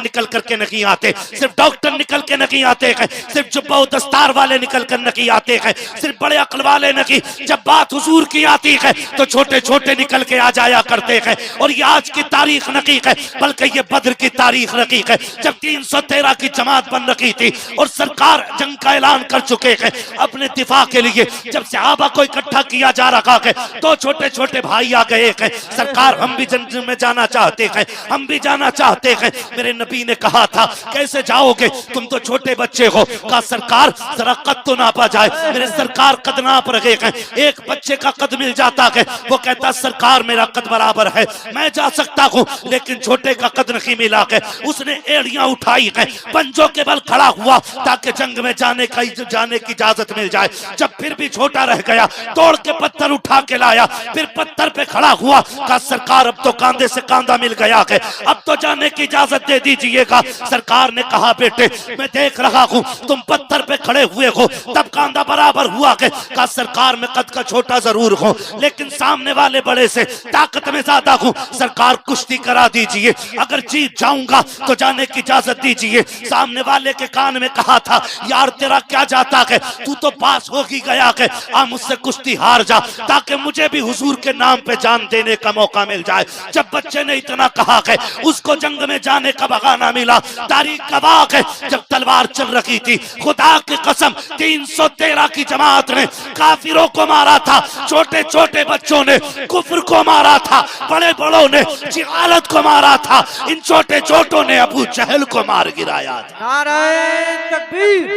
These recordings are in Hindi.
निकल करके नहीं आते, सिर्फ डॉक्टर निकल के नहीं आते हैं, सिर्फ जुब्बा दस्तार वाले निकल कर नहीं आते हैं, सिर्फ बड़े अक्ल वाले नहीं। जब बात हुजूर की आती है तो छोटे छोटे निकल के आ जाया करते हैं। और ये आज की तारीख नहीं है, बल्कि ये बद्र की तारीख नहीं है, जब 313 की जमात बन रखी थी और सरकार जंग का ऐलान कर चुके हैं अपने दिफा के लिए। जब सहाबा को इकट्ठा किया जा रहा है तो छोटे छोटे भाई आ गए हैं, सरकार हम भी जंग में जाना चाहते हैं, हम भी जाना चाहते हैं। मेरे नबी ने कहा था कैसे जाओगे, तुम तो छोटे बच्चे हो। कहा सरकार जरा कद तो नापा जाए। मेरे सरकार कद नाप रहे हैं, एक बच्चे का कद मिल जाता है, वो कहता सरकार मेरा कद बराबर है, मैं जा सकता हूँ, लेकिन छोटे का कद नहीं मिला है। उसने एड़ियां उठाई है, पंजों के बल खड़ा हुआ ताकि जंग में जाने की इजाजत मिल जाए। जब फिर भी छोटा रह गया, तोड़ के पत्थर उठा के लाया, फिर पत्थर पे खड़ा हुआ। कहा सरकार अब तो कांधे से कांधा मिल गया है, अब तो जाने की इजाजत दे दीजिएगा। सरकार ने कहा बेटे मैं देख रहा हूँ तुम पत्थर पे खड़े हुए हो, तब कांधा बराबर हुआ है। कहा सरकार मैं कद का छोटा जरूर हूँ, लेकिन सामने वाले बड़े से ताकत में ज्यादा हूँ। सरकार कुश्ती करा दीजिए, अगर जीत जाऊंगा तो जाने की इजाजत दीजिए। सामने वाले के कान में कहा था यार तेरा क्या जाता है, तू तो पास हो ही गया है, आ मुझसे कुश्ती हार जा ताकि मुझे भी हुजूर के नाम पे जान देने का मौका मिल जाए। जब बच्चे ने इतना कहा है उसको जंग में जाने का बहाना मिला। तारीख गवाह है जब तलवार चल रही थी, खुदा की कसम 313 की जमात ने काफिरों को मारा था, छोटे छोटे बच्चों ने कुफ्र को मारा था, बड़े बड़ों ने जिहालत को मारा था, इन छोटे छोटों ने अबू जहल को मार गिराया था। नारे तकबीर,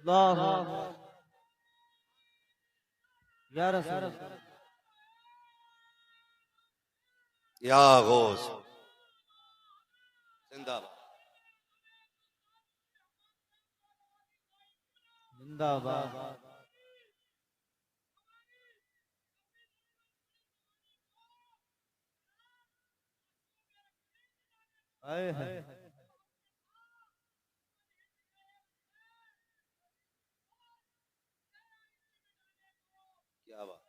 अल्लाह या रसूल, या गौस जिंदाबाद, जिंदाबाद। आए है क्या बात,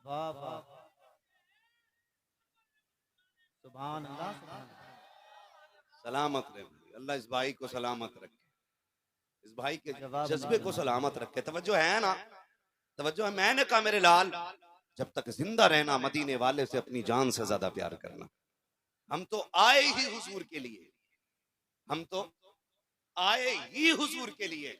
वाह वाह, सुभान अल्लाह, सुभान अल्लाह। सलामत रहे अल्लाह, इस भाई को सलामत रखे, इस भाई के जवाब जज्बे को सलामत रखे। तवज्जो है ना, तवज्जो है। मैंने कहा मेरे लाल जब तक जिंदा रहना मदीने वाले से अपनी जान से ज्यादा प्यार करना। हम तो आए ही हुजूर के लिए, हम तो आए ही हुजूर के लिए,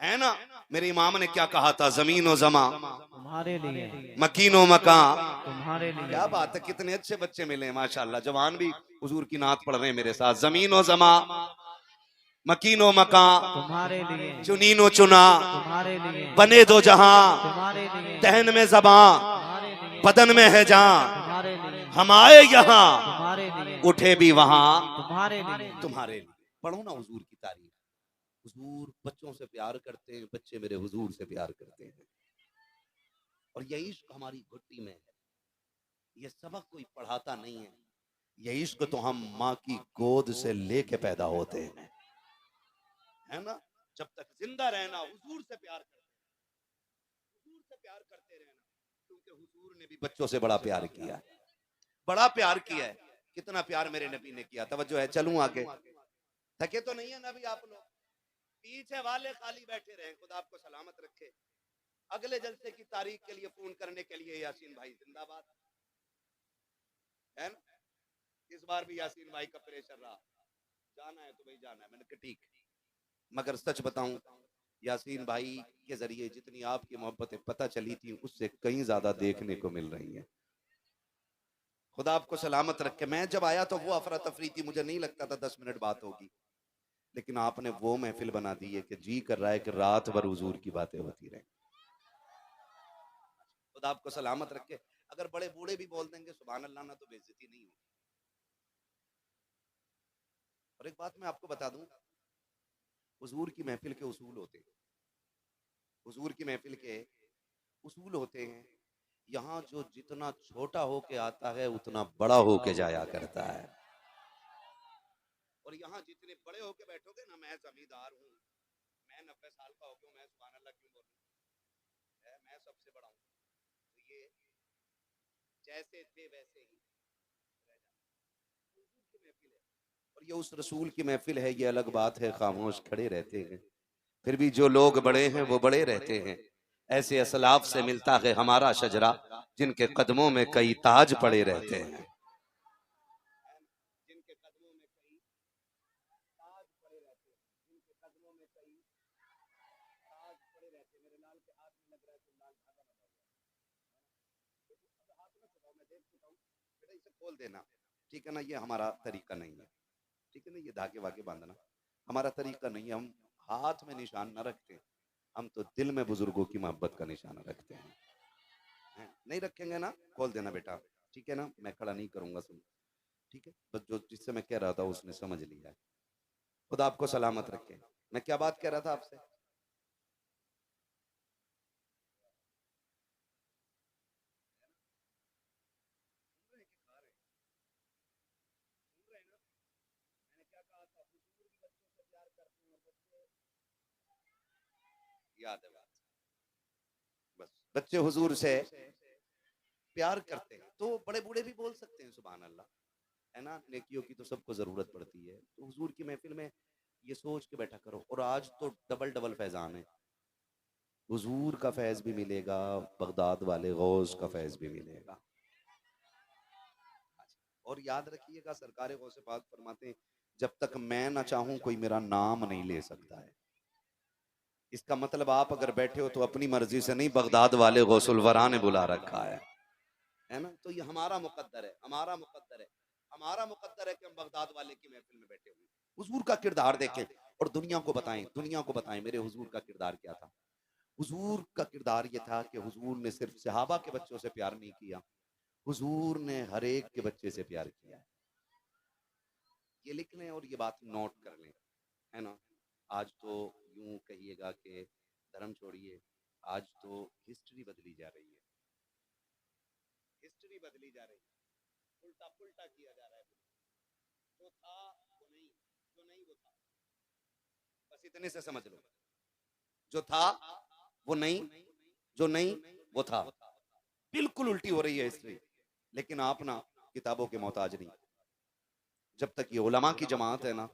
है ना। मेरे इमाम ने क्या कहा था, जमीन व जमा तुम्हारे लिए, मकीनो मकां तुम्हारे लिए। क्या बात है, कितने अच्छे बच्चे मिले माशाल्लाह, जवान भी हुजूर की नात पढ़ रहे हैं मेरे साथ। जमीन व जमा मकीनो मकां तुम्हारे लिए, चुनीनो चुना तुम्हारे लिए, बने दो जहां तुम्हारे लिए, दहन में जबां तुम्हारे लिए, बदन में है जान, तुम्हारे लिए, हम आए यहाँ तुम्हारे लिए, उठे भी वहां तुम्हारे लिए। तुम्हारे लिए। पढ़ो ना हुजूर की तारीफ, हुजूर बच्चों से प्यार करते हैं, बच्चे मेरे हुजूर से प्यार करते हैं, और ये इश्क हमारी घुट्टी में है। ये सबक कोई पढ़ाता नहीं है, ये इश्क तो हम माँ की गोद से लेके पैदा होते हैं, है ना। जब तक जिंदा रहना हुजूर से प्यार करते, हुजूर से प्यार करते रहना, क्योंकि हुजूर ने भी बच्चों से बड़ा प्यार किया है, बड़ा प्यार किया है। कितना प्यार मेरे नबी ने किया। तवज्जो है, चलूं आगे, थके तो नहीं है नबी आप लोग, पीछे वाले खाली बैठे रहे, खुदा आपको सलामत रखे। अगले जलसे की तारीख के लिए फोन करने के लिए यासीन भाई जिंदाबाद, है ना। इस बार भी यासीन भाई का प्रेशर रहा, जाना है तो भाई जाना है। मैंने कहा ठीक, मगर सच बताऊं यासीन भाई के जरिए जितनी आपकी मोहब्बतें पता चली थी उससे कहीं ज्यादा देखने को मिल रही हैं। खुदा आपको सलामत रखे। मैं जब आया तो वो अफरा तफरी थी, मुझे नहीं लगता था 10 मिनट बात होगी, लेकिन आपने वो महफिल बना दी है कि जी कर रहा है कि रात भर हुजूर की बातें होती रहे। खुदा आपको सलामत रखे। अगर बड़े बूढ़े भी बोल देंगे सुभान अल्लाह ना, तो बेइज्जती नहीं होगी। और एक बात मैं आपको बता दूं, हुजूर की महफिल के उसूल होते हैं, हुजूर की महफिल के उसूल होते हैं। यहाँ जो जितना छोटा होके आता है उतना बड़ा होके जाया करता है, और यहाँ जितने बड़े होके बैठोगे ना, मैं जमींदार हूँ, मैं 90 साल का हो गया, मैं सुभान अल्लाह क्यों बोलूं, मैं सबसे बड़ा हूँ, तो ये जैसे थे वैसे ही रह जाते। हुजूर की महफिल है और ये उस रसूल की महफिल है, ये अलग बात है, खामोश खड़े रहते हैं, फिर भी जो लोग बड़े हैं वो बड़े रहते हैं। ऐसे असलाफ से मिलता है हमारा शजरा, जिनके कदमों में कई ताज पड़े रहते हैं। जिनके कदमों में कई ताज पड़े रहते हैं, जिनके कदमों में कई ताज पड़े रहते हैं। मेरे लाल के हाथ में लग रहा है तो लाल धागा बना हुआ है, हाथ में छुपाओ, मैं देख चुका हूँ, बेटा इसे खोल देना, ठीक है ना। ये हमारा तरीका नहीं है, ठीक है ना, ये धागे वागे बांधना हमारा तरीका नहीं है। हम हाथ में निशान न रखते, हम तो दिल में बुजुर्गों की मोहब्बत का निशान रखते हैं। नहीं रखेंगे ना, खोल देना बेटा, ठीक है ना, मैं खड़ा नहीं करूंगा, सुन, ठीक है। बस जो जिससे मैं कह रहा था उसने समझ लिया है। खुदा आपको सलामत रखे। मैं क्या बात कह रहा था आपसे? मैंने क्या कहा था? हुजूर भी बच्चों से प्यार करते हैं, बच्चे याद है बात, बस बच्चे हुजूर से प्यार करते हैं तो बड़े बूढ़े भी बोल सकते हैं सुभान अल्लाह, है ना। नेकियों की तो सबको जरूरत पड़ती है, तो हुजूर की महफिल में ये सोच के बैठा करो। और आज तो डबल डबल फैजान है, हुजूर का फैज भी मिलेगा, बगदाद वाले गौस का फैज भी मिलेगा। और याद रखिएगा, सरकार गौसे पाक फरमाते हैं, जब तक मैं ना चाहूं कोई मेरा नाम नहीं ले सकता है। इसका मतलब आप अगर बैठे हो तो अपनी मर्जी से नहीं, बगदाद वाले गौसुल वरा ने बुला रखा है ना। तो ये हमारा मुकद्दर है, हमारा मुकद्दर है, हमारा मुकद्दर है कि हम बगदाद वाले की महफिल में बैठे हुए। हुजूर का किरदार देखें और दुनिया को बताएं, दुनिया को बताएं मेरे हुजूर का किरदार क्या था। हुजूर का किरदार ये था कि हुजूर ने सिर्फ सहाबा के बच्चों से प्यार नहीं किया, हुजूर ने हर एक के बच्चे से प्यार किया है। ये लिख लें और ये बात नोट कर लें, है ना। आज तो यूं कहिएगा कि धर्म छोड़िए, आज तो हिस्ट्री बदली जा रही है, हिस्ट्री बदली जा रही है, उल्टा पुल्टा किया जा रहा है। जो था वो नहीं, जो नहीं वो था, बस इतने से समझ लो। जो था वो नहीं, जो नहीं वो था, बिल्कुल उल्टी हो रही है हिस्ट्री। लेकिन आप ना किताबों के मोहताज नहीं, जब तक ये उलमा की जमात है ना,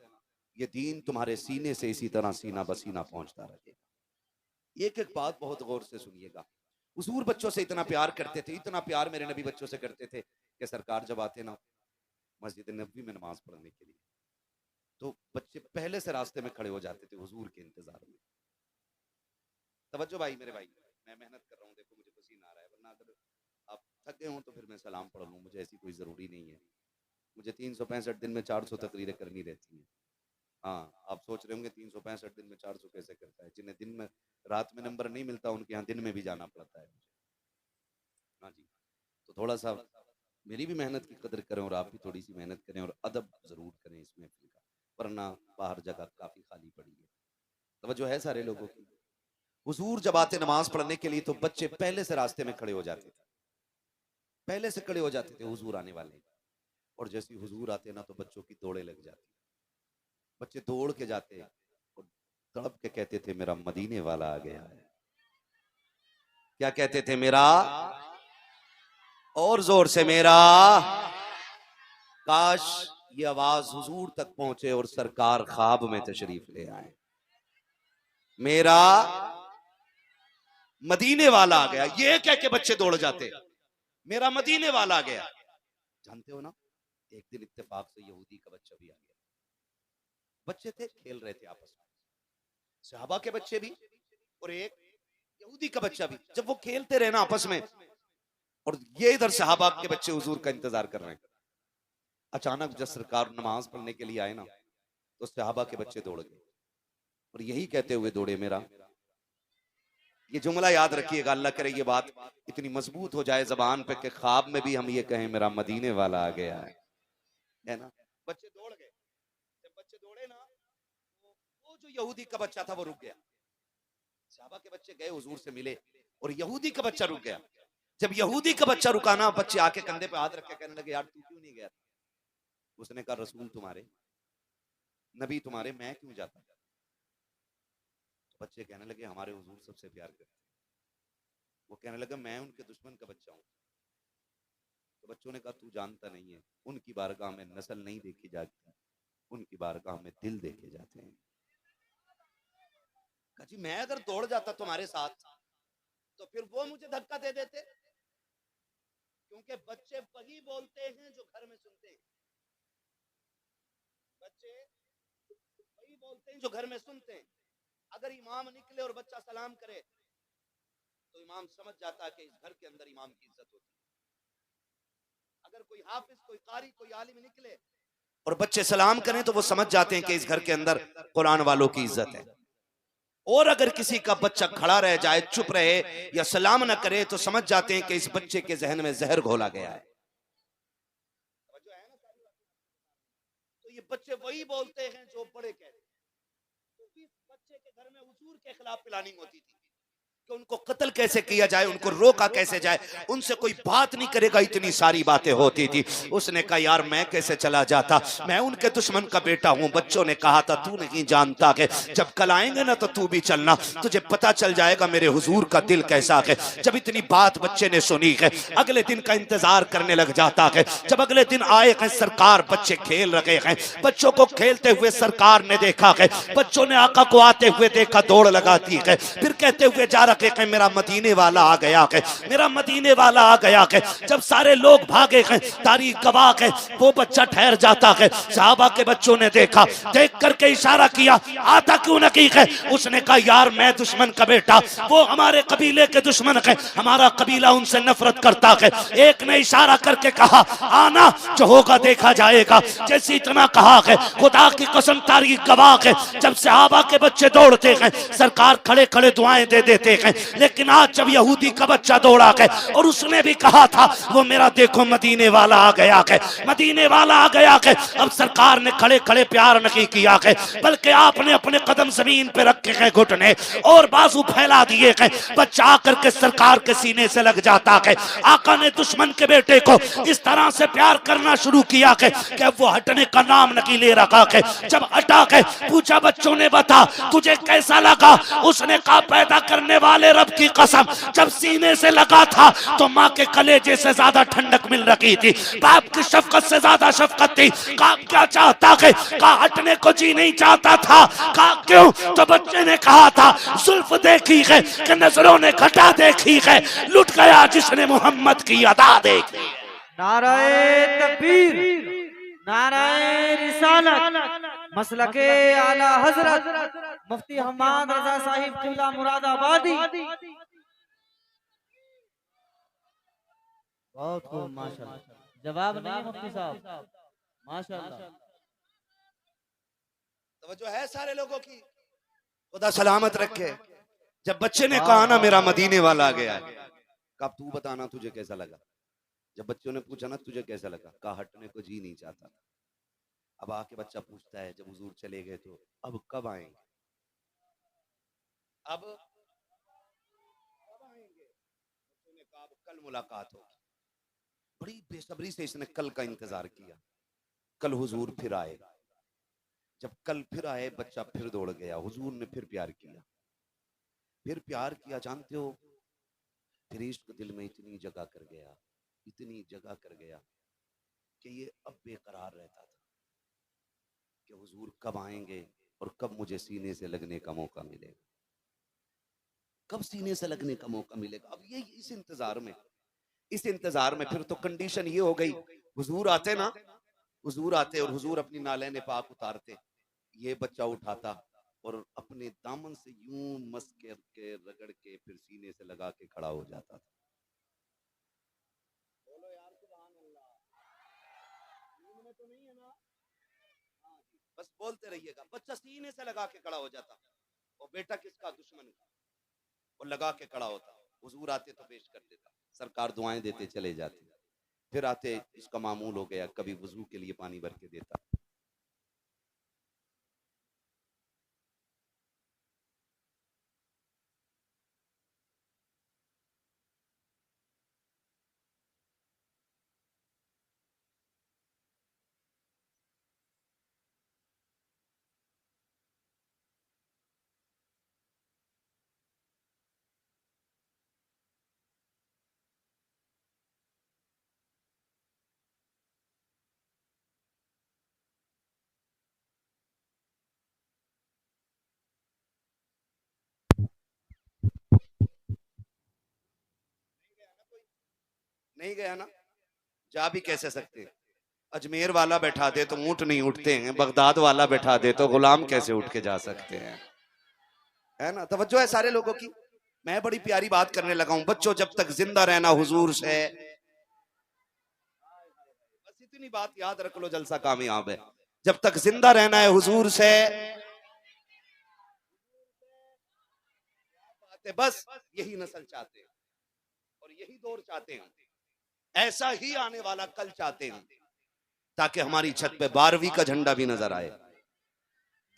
ये दीन तुम्हारे सीने से इसी तरह सीना बसीना पहुंचता रहेगा। एक एक बात बहुत गौर से सुनिएगा। हुजूर बच्चों से इतना प्यार करते थे, इतना प्यार मेरे नबी बच्चों से करते थे कि सरकार जब आते ना मस्जिद नबवी में नमाज पढ़ने के लिए, तो बच्चे पहले से रास्ते में खड़े हो जाते थे हुजूर के इंतजार में। तवज्जो भाई, मेरे भाई, मैं मेहनत कर रहा हूँ, देखो मुझे पसीना आ रहा है, वरना अगर आप थक गए हो तो फिर मैं सलाम पढ़ लूँ, मुझे ऐसी कोई ज़रूरी नहीं है। मुझे 365 दिन में 400 तकरीरें करनी रहती हैं। हाँ, आप सोच रहे होंगे 365 दिन में 400 कैसे करता है, जिन्हें दिन में रात में नंबर नहीं मिलता उनके यहाँ दिन में भी जाना पड़ता है मुझे। हाँ जी, तो थोड़ा सा मेरी भी मेहनत की कदर करें और आप भी थोड़ी सी मेहनत करें और अदब जरूर करें इस महफिल का, वरना बाहर जगह काफी खाली पड़ी है। तवज्जो है सारे लोगों की। हुजूर जब आते नमाज पढ़ने के लिए तो बच्चे पहले से रास्ते में खड़े हो जाते थे, पहले से खड़े हो जाते थे हुजूर आने वाले। और जैसे ही हुजूर आते ना तो बच्चों की दौड़े लग जाती, बच्चे दौड़ के जाते और तड़प के कहते थे मेरा मदीने वाला आ गया है। क्या कहते थे? मेरा, और जोर से, मेरा। काश ये आवाज हुजूर तक पहुंचे और सरकार ख्वाब में तशरीफ ले आए, मेरा मदीने वाला आ गया, ये कह के बच्चे दौड़ जाते, मेरा मदीने वाला आ गया। जानते हो ना, एक दिन इत्तेफाक से यहूदी का बच्चा भी आ गया। बच्चे थे, खेल रहे थे आपस में, सहाबा के बच्चे भी और एक यहूदी का बच्चा भी। जब वो खेलते रहे ना आपस में, और ये इधर सहाबा के बच्चे हुजूर का इंतजार कर रहे हैं, अचानक जब सरकार नमाज पढ़ने के लिए आए ना, तो सहाबा के बच्चे दौड़ गए और यही कहते हुए दौड़े, मेरा। ये जुमला याद रखिएगा, अल्लाह करे ये बात इतनी मजबूत हो जाए जबान पे कि ख्वाब में भी हम ये कहें मेरा मदीने वाला आ गया है ना। बच्चे दौड़ गए, जब बच्चे दौड़े ना, तो वो जो यहूदी का बच्चा था वो रुक गया। सहाबा के बच्चे गए हुजूर से मिले और यहूदी का बच्चा रुक गया। जब यहूदी का बच्चा रुका ना, बच्चे आके कंधे पे हाथ रख के कहने लगे, यार तू क्यों नहीं गया? उसने कहा, रसूल तुम्हारे, नबी तुम्हारे, मैं क्यों जाता? तो बच्चे कहने लगे, हमारे हुजूर सबसे प्यार करते। वो कहने लगा, मैं उनके दुश्मन का बच्चा हूं। तो बच्चों ने कहा तू जानता नहीं है, उनकी बारगाह में नस्ल नहीं देखी जाती, उनकी बारगाह में दिल देखे जाते हैं। कहा जी मैं अगर दौड़ जाता तुम्हारे साथ तो फिर वो मुझे धक्का दे देते, क्योंकि बच्चे वही बोलते हैं जो घर में सुनते हैं। बच्चे वही बोलते हैं जो घर में सुनते हैं। अगर इमाम निकले और बच्चा सलाम करे तो इमाम समझ जाता है कि इस घर के अंदर इमाम की इज्जत होती है। अगर कोई हाफिज, कोई कारी, कोई आलिम निकले और बच्चे सलाम करें तो वो समझ जाते हैं कि इस घर के अंदर कुरान वालों की इज्जत है। और अगर किसी का बच्चा खड़ा रह जाए, चुप रहे या सलाम न करे तो समझ जाते हैं कि इस बच्चे के जहन में जहर घोला गया है। तो ये बच्चे वही बोलते हैं जो बड़े कहते हैं। तो इस बच्चे के घर में हुजूर के खिलाफ प्लानिंग होती थी कि उनको कत्ल कैसे किया जाए, उनको रोका कैसे जाए, उनसे कोई बात नहीं करेगा, इतनी सारी बातें होती थी। उसने कहा यार मैं कैसे चला जाता, मैं उनके दुश्मन का बेटा हूं। बच्चों ने कहा था तू नहीं जानता कि जब कल आएंगे ना तो तू भी चलना, तुझे पता चल जाएगा मेरे हुजूर का दिल कैसा है। जब इतनी बात बच्चे ने सुनी है, अगले दिन का इंतजार करने लग जाता है। जब अगले दिन आए हैं सरकार, बच्चे खेल रहे हैं, बच्चों को खेलते हुए सरकार ने देखा है, बच्चों ने आका को आते हुए देखा, दौड़ लगाती है, फिर कहते हुए जा के मेरा मदीने वाला आ गया है, मेरा मदीने वाला आ गया है। जब सारे लोग भागे हैं, तारीख गवाह है, वो बच्चा ठहर जाता है। सहाबा के बच्चों ने देखा, देख करके इशारा किया आता क्यों नहीं है। उसने कहा यार मैं दुश्मन का बेटा, वो हमारे कबीले के दुश्मन है, हमारा कबीला उनसे नफरत करता है। एक ने इशारा करके कहा आना, जो होगा देखा जाएगा। जैसे इतना कहा है, खुदा की कसम तारीख गवाह है, जब सहाबा के बच्चे दौड़ते हैं सरकार खड़े खड़े दुआएं दे देते हैं। लेकिन आज जब यहूदी का बच्चा दौड़ा है और उसने भी कहा था वो मेरा देखो मदीने वाला आ गया है, मदीने वाला आ गया है, अब सरकार ने खड़े खड़े प्यार नहीं किया है, बल्कि आपने अपने कदम जमीन पे रखे हैं, घुटने और बाजू फैला दिए हैं। बच्चा आकर के सरकार के सीने से लग जाता है। आका ने दुश्मन के बेटे को इस तरह से प्यार करना शुरू किया है कि वो हटने का नाम नहीं ले रखा है। जब हटा है पूछा बच्चों ने बता तुझे कैसा लगा, उसने कहा पैदा करने वाले रब की कसम जब सीने से लगा था तो माँ के कलेजे से ज्यादा ठंडक मिल रही थी, बाप की शफकत से ज्यादा शफकत थी। कहा क्या चाहता है, कहा हटने को जी नहीं चाहता था। कहा क्यों, तो बच्चे ने कहा था जुल्फ देखी है कि नजरों ने घटा देखी है, लुट गया जिसने मोहम्मद की अदा देखी। नाराए तकबीर, नाराए रिसालत, मसलके आला हजरत मुफ्ती हम्माद रजा साहिब किबला मुरादाबादी। बहुत खूब माशाल्लाह, जवाब नहीं है मुफ्ती साहब, माशाल्लाह। तवज्जो है सारे लोगों की, खुदा सलामत रखे। जब बच्चे ने कहा ना मेरा मदीने वाला आ गया, कहा तू बताना तुझे कैसा लगा। जब बच्चों ने पूछा ना तुझे कैसा लगा, कहा हटने को जी नहीं चाहता। अब आके बच्चा पूछता है जब हुजूर चले गए तो अब कब आएंगे, अब कब आएंगे। बच्चों ने कहा अब कल मुलाकात होगी। बड़ी बेसब्री से इसने कल का इंतजार किया, कल हुजूर फिर आए। जब कल फिर आए बच्चा फिर दौड़ गया, हुजूर ने फिर प्यार किया, फिर प्यार किया। जानते हो फिर इश्क दिल में इतनी जगह कर गया, इतनी जगह कर गया कि ये अब बेकरार रहता था कि हुजूर कब आएंगे और कब मुझे सीने से लगने का मौका मिलेगा, कब सीने से लगने का मौका मिलेगा। अब ये इस इंतजार में फिर तो कंडीशन ये हो गई, हुजूर आते ना, हुजूर आते और हुजूर अपनी नालैन पाक उतारते, ये बच्चा उठाता और अपने दामन से यूं मस के रगड़ के फिर सीने से लगा के खड़ा हो जाता था। बोलो यार सुभान अल्लाह, नींद में तो नहीं है ना? हाँ जी, बस बोलते रहिएगा। बच्चा सीने से लगा के खड़ा हो जाता और बेटा किसका, दुश्मन का, और लगा के खड़ा होता। हुजूर आते तो पेश कर देता, सरकार दुआएं देते चले जाते। फिर आते इसका मामूल हो गया, कभी वजू के लिए पानी भर के देता, नहीं गया ना, जा भी कैसे सकते हैं। अजमेर वाला बैठा दे तो ऊंट नहीं उठते हैं, बगदाद वाला बैठा दे तो गुलाम कैसे उठ के जा सकते हैं, है ना। तवज्जो है सारे लोगों की। मैं बड़ी प्यारी बात करने लगा हूं, बच्चों जब तक जिंदा रहना हुजूर से, बस इतनी बात याद रख लो, जलसा कामयाब है। जब तक जिंदा रहना है हुजूर से, बस यही नस्ल चाहते हैं और यही दौर चाहते हैं, ऐसा ही आने वाला कल चाहते हैं, ताकि हमारी छत पे 12वीं का झंडा भी नजर आए,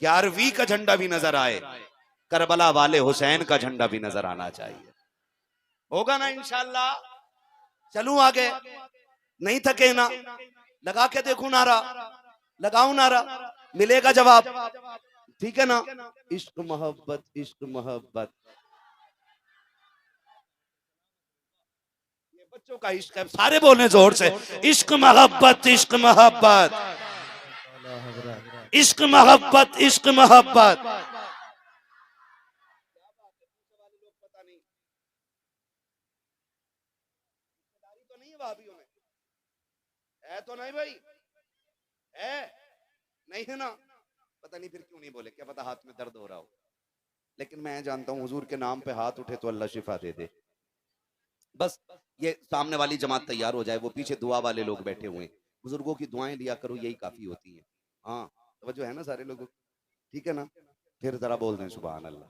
11वीं का झंडा भी नजर आए, करबला वाले हुसैन का झंडा भी नजर आना चाहिए। होगा ना इंशाल्लाह। चलूं आगे, नहीं थके ना, लगा के देखूं नारा, लगाऊं नारा, मिलेगा जवाब, ठीक है ना। इश्क मोहब्बत, इश्क मोहब्बत, ये बच्चों का इश्क है, सारे बोले जोर से, इश्क मोहब्बत, इश्क मोहब्बत, इश्क मोहब्बत, इश्क मोहब्बत। पता नहीं तो नहीं है भाभीयों में, है तो नहीं भाई, है नहीं है ना, पता नहीं फिर क्यों नहीं बोले, क्या पता हाथ में दर्द हो रहा हो। लेकिन मैं जानता हूं हुजूर के नाम पे हाथ उठे तो अल्लाह शिफा दे दे। बस ये सामने वाली जमात तैयार हो जाए, वो पीछे दुआ वाले लोग बैठे हुए हैं, बुजुर्गों की दुआएं लिया करो, यही काफी होती है। हाँ तवज्जो है ना सारे लोगों, ठीक है ना। फिर जरा बोल दें सुभान अल्लाह।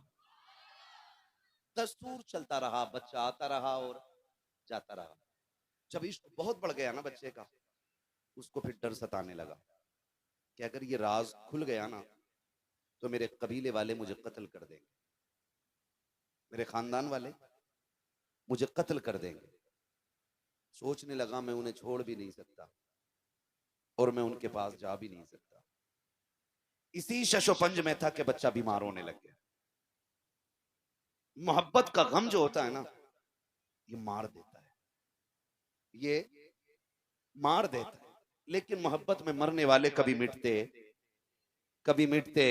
दस्तूर चलता रहा, बच्चा आता रहा और जाता रहा। जब इश्क बहुत बढ़ गया ना बच्चे का, उसको फिर डर सताने लगा कि अगर ये राज खुल गया ना तो मेरे कबीले वाले मुझे कत्ल कर देंगे, मेरे खानदान वाले मुझे कत्ल कर देंगे। सोचने लगा मैं उन्हें छोड़ भी नहीं सकता और मैं उनके पास जा भी नहीं सकता। इसी शशोपंज में था कि बच्चा बीमार होने लग गया। मोहब्बत का गम जो होता है ना, ये मार देता है, ये मार देता है। लेकिन मोहब्बत में मरने वाले कभी मिटते, कभी मिटते,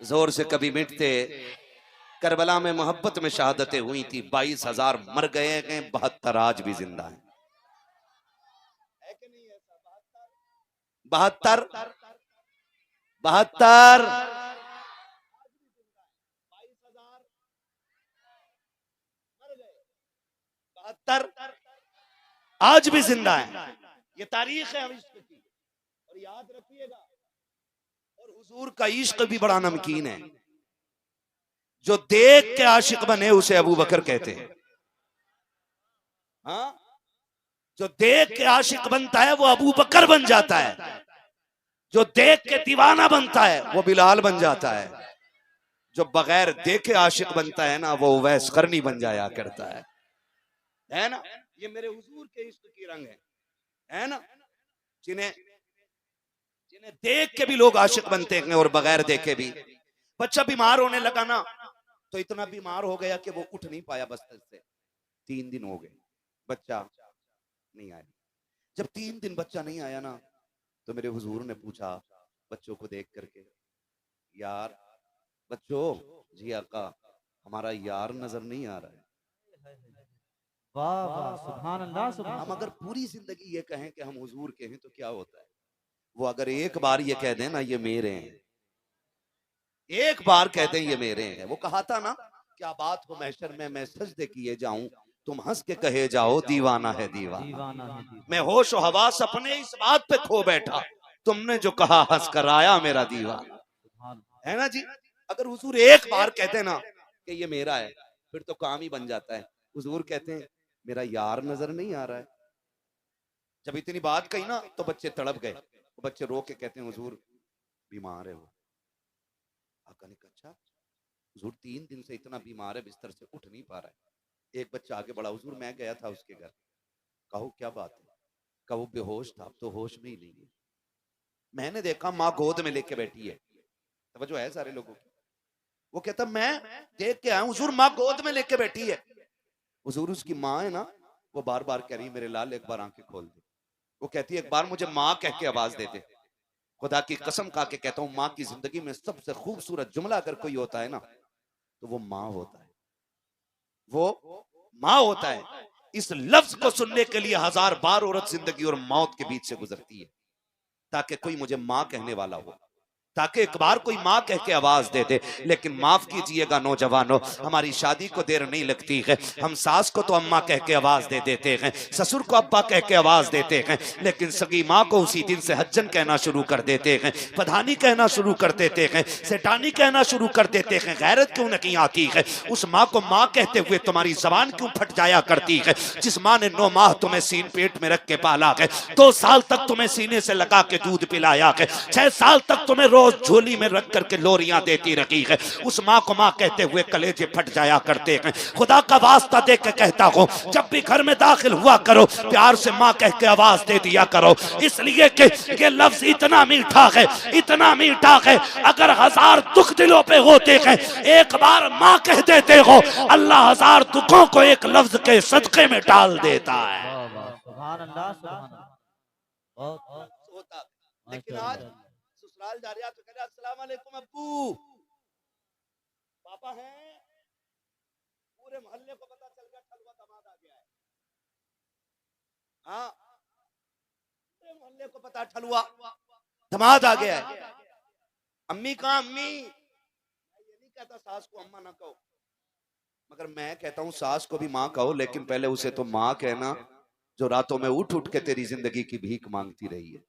जोर से कभी मिटते। करबला में मोहब्बत में शहादतें हुई थी, 22,000 मर गए हैं, 72 आज भी जिंदा हैं। 72 72 72 आज भी जिंदा है। ये तारीख है हम इश्क की, और याद रखिएगा। और हुजूर का इश्क भी बड़ा नमकीन है, जो देख के आशिक बने उसे अबू बकर कहते हैं। हाँ, जो देख के आशिक बनता है वो अबू बकर बन जाता है, जो देख के दीवाना बनता है वो बिलाल बन जाता है, जो बगैर देखे आशिक बनता है ना वो उवैस करनी बन जाया करता है ना। ये मेरे हुजूर के इश्क की रंग है ना। जिन्हें जिन्हें देख के भी लोग आशिक बनते हैं और बगैर देखे भी। बच्चा बीमार होने लगा ना, तो इतना बीमार हो गया कि वो उठ नहीं पाया बस्तर से। 3 दिन हो गए, बच्चा नहीं आया। जब 3 दिन बच्चा नहीं आया ना, तो मेरे हुजूर ने पूछा बच्चों को देख करके, यार बच्चों, जी आका हमारा यार नजर नहीं आ रहा है। वाह वाह, सुभान अल्लाह, सुभान हम अगर पूरी जिंदगी ये कहें कि हम हुजूर के हैं तो क्या होता है। वो अगर एक बार ये कह दें ना ये मेरे हैं, एक बार कहते हैं ये मेरे हैं। वो कहा था ना, क्या बात हो महशर में मैं सजदे किए जाऊं, तुम हंस के कहे जाओ दीवाना है दीवाना। दीवाना है दीवाना। मैं होश और हवास अपने इस बात पे खो बैठा, तुमने जो कहा हंस कर आया मेरा दीवाना। सुभान है ना जी। अगर हुजूर एक बार कहते ना कि ये मेरा है, फिर तो काम ही बन जाता है। हुजूर कहते हैं मेरा यार नजर नहीं आ रहा है। जब इतनी बात कही ना तो बच्चे तड़प गए। बच्चे रो के कहते हैं हुजूर बीमार है वो। आका ने कहा अच्छा, हुजूर 3 दिन से इतना बीमार है, बिस्तर से उठ नहीं पा रहा है। एक बच्चा आगे बढ़ा, हुजूर मैं गया था उसके घर। कहो क्या बात है। कहा वो बेहोश था, अब तो होश में ही नहीं है। मैंने देखा माँ गोद में लेके बैठी है। तवज्जो है सारे लोगों की। वो कहता मैं देख के आया हुजूर, माँ गोद में लेके बैठी है। हुजूर उसकी माँ है ना, वो बार बार कह रही मेरे लाल एक बार आंखें खोल दे। वो कहती है एक बार मुझे माँ कह के आवाज दे दे। खुदा की कसम खा के कहता हूँ, माँ की जिंदगी में सबसे खूबसूरत जुमला अगर कोई होता है ना तो वो माँ होता है, वो माँ होता है। इस लफ्ज को सुनने के लिए 1000 बार औरत जिंदगी और मौत के बीच से गुजरती है, ताकि कोई मुझे मां कहने वाला हो, ताकि एक बार कोई माँ कह के आवाज दे दे। लेकिन माफ कीजिएगा नौजवानों, हमारी शादी को देर नहीं लगती है, हम सास को तो अम्मा कह के आवाज दे देते हैं, ससुर को अब्बा कह के आवाज देते हैं, लेकिन सगी माँ को उसी दिन से हज्जन कहना शुरू कर देते हैं, पधानी कहना शुरू कर देते हैं, सेठानी कहना शुरू कर देते हैं। गैरत क्यों नहीं आती है? उस माँ को माँ कहते हुए तुम्हारी जबान क्यों फट जाया करती है? जिस माँ ने 9 माह तुम्हें सीन पेट में रख के पाला है, 2 साल तक तुम्हें सीने से लगा के दूध पिलाया है, 6 साल तक तुम्हें रोज झोली में रख करके लोरियां देती रही है, उस माँ को माँ कहते हुए कलेजे फट जाया करते हैं। खुदा का वास्ता दे के कहता हूँ, जब भी घर में दाखिल हुआ करो, प्यार से माँ कह के आवाज दे दिया करो, इसलिए कि ये लफ्ज इतना मीठा है, इतना मीठा है, अगर 1000 दुख दिलों पे होते हैं, एक बार माँ कह देते हो, अल्लाह 1000 दुखों को एक लफ्ज के सदके में डाल देता है। सुभान अल्लाह, सुभान अल्लाह। बहुत होता है। लेकिन आज ससुराल जा रहा तो कह रहा अस्सलाम वालेकुम अब्बू, पापा हैं, पूरे मोहल्ले को पता चल गया ठलुआ दामाद आ गया है। हाँ, पूरे मोहल्ले को पता ठलुआ दामाद आ गया है। अम्मी कहाँ? अम्मी, मैं ये नहीं कहता सास को अम्मा ना कहो, मगर मैं कहता हूँ सास को भी माँ कहो, लेकिन पहले उसे तो माँ कहना जो रातों में उठ उठ के तेरी जिंदगी की भीख मांगती रही है,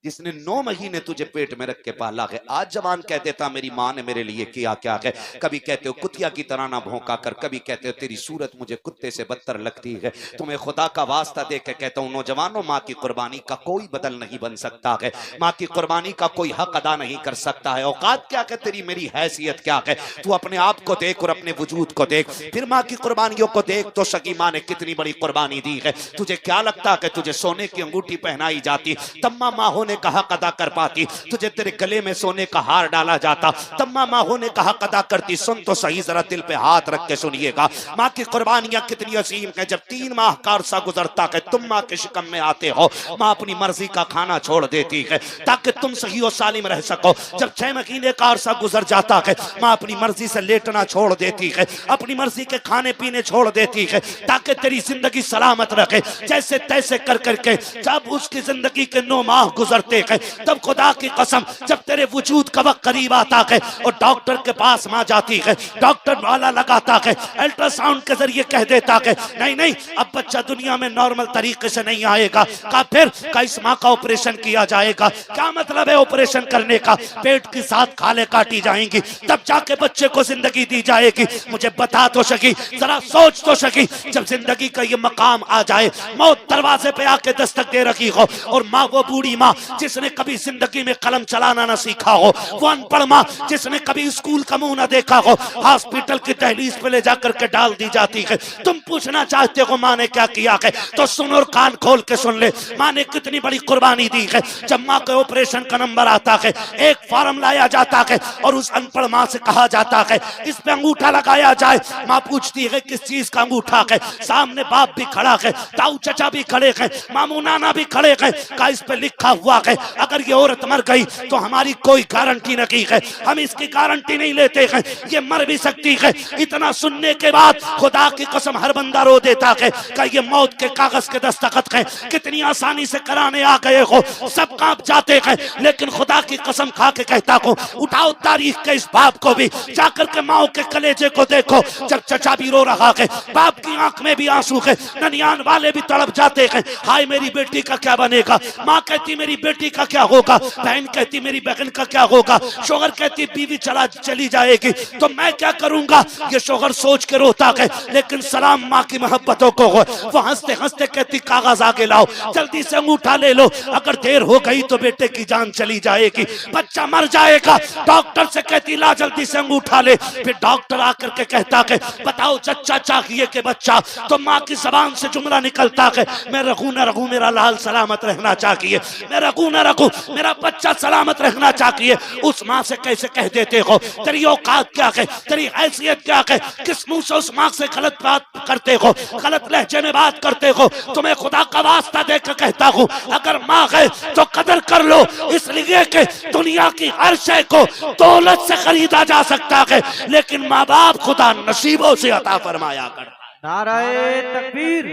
जिसने 9 महीने तुझे पेट में रख के पाला है। आज जवान कह देता मेरी माँ ने मेरे लिए किया क्या है, कभी कहते हो कुतिया की तरह ना भौंका कर, कभी कहते हो तेरी सूरत मुझे कुत्ते से बदतर लगती है। तुम्हें खुदा का वास्ता दे के कहता हूँ नौजवानों, माँ की कुर्बानी का कोई बदल नहीं बन सकता है, माँ की कुर्बानी का कोई हक अदा नहीं कर सकता है। औकात क्या है तेरी, मेरी हैसियत क्या है? तू अपने आप को देख और अपने वजूद को देख, फिर माँ की कुर्बानियों को देख तो सगी माँ ने कितनी बड़ी कुर्बानी दी है। तुझे क्या लगता है तुझे सोने की अंगूठी पहनाई जाती, तम्मा माँ होने का हक अदा कर पाती? तुझे तेरे गले में सोने का हार डाला जाता, तम्मा माँ होने का हक अदा करती? सुन तो सही, जरा दिल पे हाथ रख के सुनिएगा, माँ की कुर्बानियां कितनी अजीम है। जब 3 माह का अरसा गुजरता है, तुम माँ के शिकम में आते हो, माँ अपनी मर्जी का खाना छोड़ देती है ताकि तुम सही और सालिम रह सको। जब 6 महीने का अरसा गुजर जाता है, माँ अपनी मर्जी से लेटना छोड़ देती है, अपनी मर्जी के खाने पीने छोड़ देती है ताकि तेरी जिंदगी सलामत रखे। जैसे तैसे कर करके जब उसकी जिंदगी के 9 माह गुजरते हैं, तब खुदा की कसम जब तेरे वजूद का वक्त करीब आता है और डॉक्टर के पास मां जाती है, डॉक्टर वाला लगाता है, अल्ट्रासाउंड के जरिए कह देता है नहीं नहीं अब बच्चा दुनिया में नॉर्मल तरीके से नहीं आएगा, का फिर का इस मां का ऑपरेशन किया जाएगा। क्या मतलब है ऑपरेशन करने का? पेट के साथ खाले काटी जाएंगी, तब जाके बच्चे को जिंदगी दी जाएगी। मुझे बता तो सकी, जरा सोच तो सकी, जब जिंदगी का ये मकाम आ जाए, मौत दरवाजे पे आके दस्तक दे रखी हो, और माँ वो बूढ़ी माँ जिसने कभी जिंदगी में कलम चलाना ना सीखा हो, वो अनपढ़ माँ जिसने कभी स्कूल का मुंह ना देखा हो, हॉस्पिटल की दहलीज पे ले जाकर के डाल दी जाती है। तुम पूछना चाहते हो माँ ने क्या किया है, तो सुन और कान खोल के सुन ले, माँ ने कितनी बड़ी कुर्बानी दी है। जब माँ के ऑपरेशन का नंबर आता है, एक फॉर्म लाया जाता है और उस अनपढ़ माँ से कहा जाता है इस पे अंगूठा लगाया जाए। माँ पूछती है किस चीज का अंगूठा है? सामने बाप भी खड़ा है, ताऊ चचा भी खड़े हैं, मामू नाना भी खड़े हैं, का इस पे लिखा हुआ है अगर ये औरत मर गई तो हमारी कोई गारंटी नहीं है, हम इसकी गारंटी नहीं लेते हैं, ये मर भी सकती है। इतना सुनने के बाद खुदा की कसम हर बंदा रो देता है कि ये मौत के कागज के दस्तखत हैं, कितनी आसानी से कराने आ गए हो, सब कांप जाते हैं। लेकिन खुदा की कसम खा के कहता हूं, उठाओ तारीख के इस बाप को भी, जाकर के माओ के कलेजे को देखो। जब चचा भी रो रहा है, बाप की आंख में भी आंसू है, ननियान वाले भी तड़प जाते हैं, हाय मेरी बेटी का क्या बनेगा। माँ कहती मेरी बेटी का क्या होगा, बहन कहती मेरी बहन का क्या होगा, शोहर कहती बीवी चली जाएगी तो मैं क्या करूंगा। ये शोहर सोच के रोता है, लेकिन सलाम माँ की मोहब्बतों को वो हंसते हंसते कहती कागज आगे लाओ, जल्दी से अंगूठा ले लो, अगर देर हो गई तो बेटे की जान चली जाएगी, बच्चा मर जाएगा। डॉक्टर से कहती ला जल्दी से अंगूठा ले। फिर डॉक्टर आकर के कहता है बताओ चचा चाहिए कि बच्चा, तो माँ की जबान से जुमला निकलता है मैं रखूं न रखूं मेरा लाल सलामत रहना चाहिए, मैं रखूं न रखूं मेरा बच्चा सलामत रहना चाहिए। उस माँ से कैसे कह देते हो? तेरी औकात क्या है, तेरी हैसियत क्या है, किस मुंह से उस माँ से गलत बात करते हो, गलत लहजे में बात करते हो। तुम्हें खुदा का वास्ता देकर कहता हूँ अगर माँ है तो कदर कर लो, इसलिए कि दुनिया की हर शय को दौलत से खरीदा जा सकता है, लेकिन माँ बाप खुदा नसीबों से अता फरमाया करता है। नाराए तकबीर,